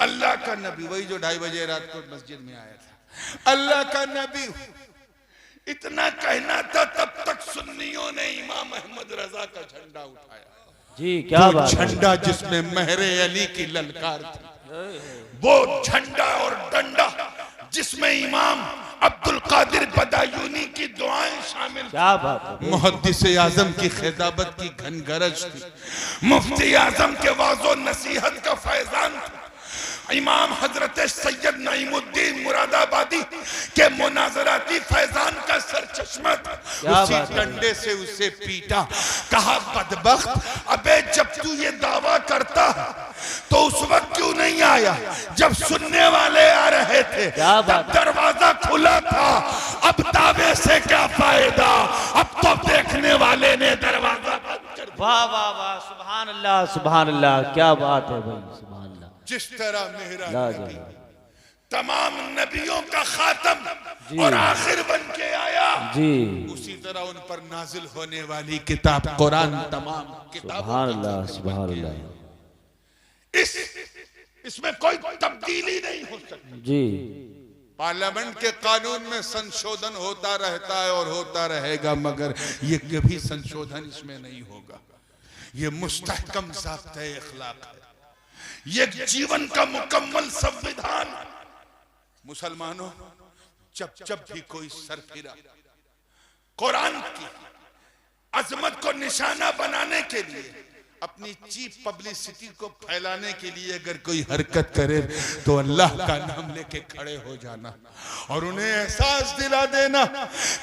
अल्लाह का नबी। वही जो 2:30 बजे रात को मस्जिद में आया था, अल्लाह का नबी। इतना कहना था तब तक सुन्नियों ने इमाम अहमद रजा का झंडा उठाया। जी, क्या बात है। झंडा जिसमें महरे अली की ललकार थी, वो झंडा और डंडा जिसमें इमाम अब्दुल कादिर बदायूनी की दुआएं शामिल, क्या बात है, मुहद्दिस आजम की खिताबत की घनगरज थी, मुफ्ती आजम के वाजो नसीहत का फैजान था, इमाम हजरत सैयद नईमुद्दीन मुरादाबादी के मुनाजराती फैजान का सरचश्मा था। उसी डंडे से उसे पीटा, कहा बदबख्त, अबे जब तू ये दावा करता तो उस वक्त क्यों नहीं आया जब सुनने वाले आ रहे थे, तब दरवाजा खुला था, अब दावे से क्या फायदा, अब तो देखने वाले ने दरवाजा बंद कर दिया। वाह वाह वाह, सुभान अल्लाह सुभान अल्लाह, क्या बात है भाई, सुभान अल्लाह। जिस तरह मेरा नबी तमाम नबियों का खातम और आखिर बन के आया जी, उसी तरह उन पर नाजिल होने वाली किताब कुरान तमाम किताबों, सुभान अल्लाह सुभान अल्लाह, इसमें कोई तब्दीली नहीं हो सकती जी। पार्लियामेंट के कानून में संशोधन होता रहता है और होता रहेगा, मगर ये कभी संशोधन इसमें नहीं होगा। ये मुस्तहकम ज़ाब्ते इखलाक है, ये जीवन का मुकम्मल संविधान। मुसलमानों, जब जब भी कोई सर फिरा कुरान की अजमत को निशाना बनाने के लिए, अपनी चीप पब्लिसिटी को फैलाने के लिए अगर कोई हरकत करे तो अल्लाह का नाम लेके खड़े हो जाना और उन्हें एहसास दिला देना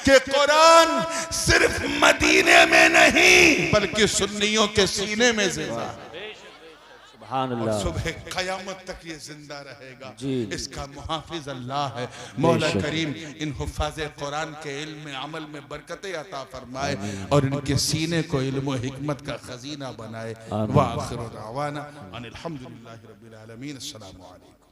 कि कुरान सिर्फ मदीने में नहीं बल्कि सुन्नियों के सीने में जिंदा है। और सुबह क़यामत तक ये जिंदा रहेगा। इसका मुहाफिज अल्लाह है। मौला करीम इन हुफ़ाज़ कुरान के इल्म में अमल में बरकतें अता फरमाए और इनके सीने को इल्म व हिकमत का खजीना बनाए। व आखिर दावाना अनिल हम्दुलिल्लाहि रब्बिल आलमीन। अस्सलामु अलैकुम।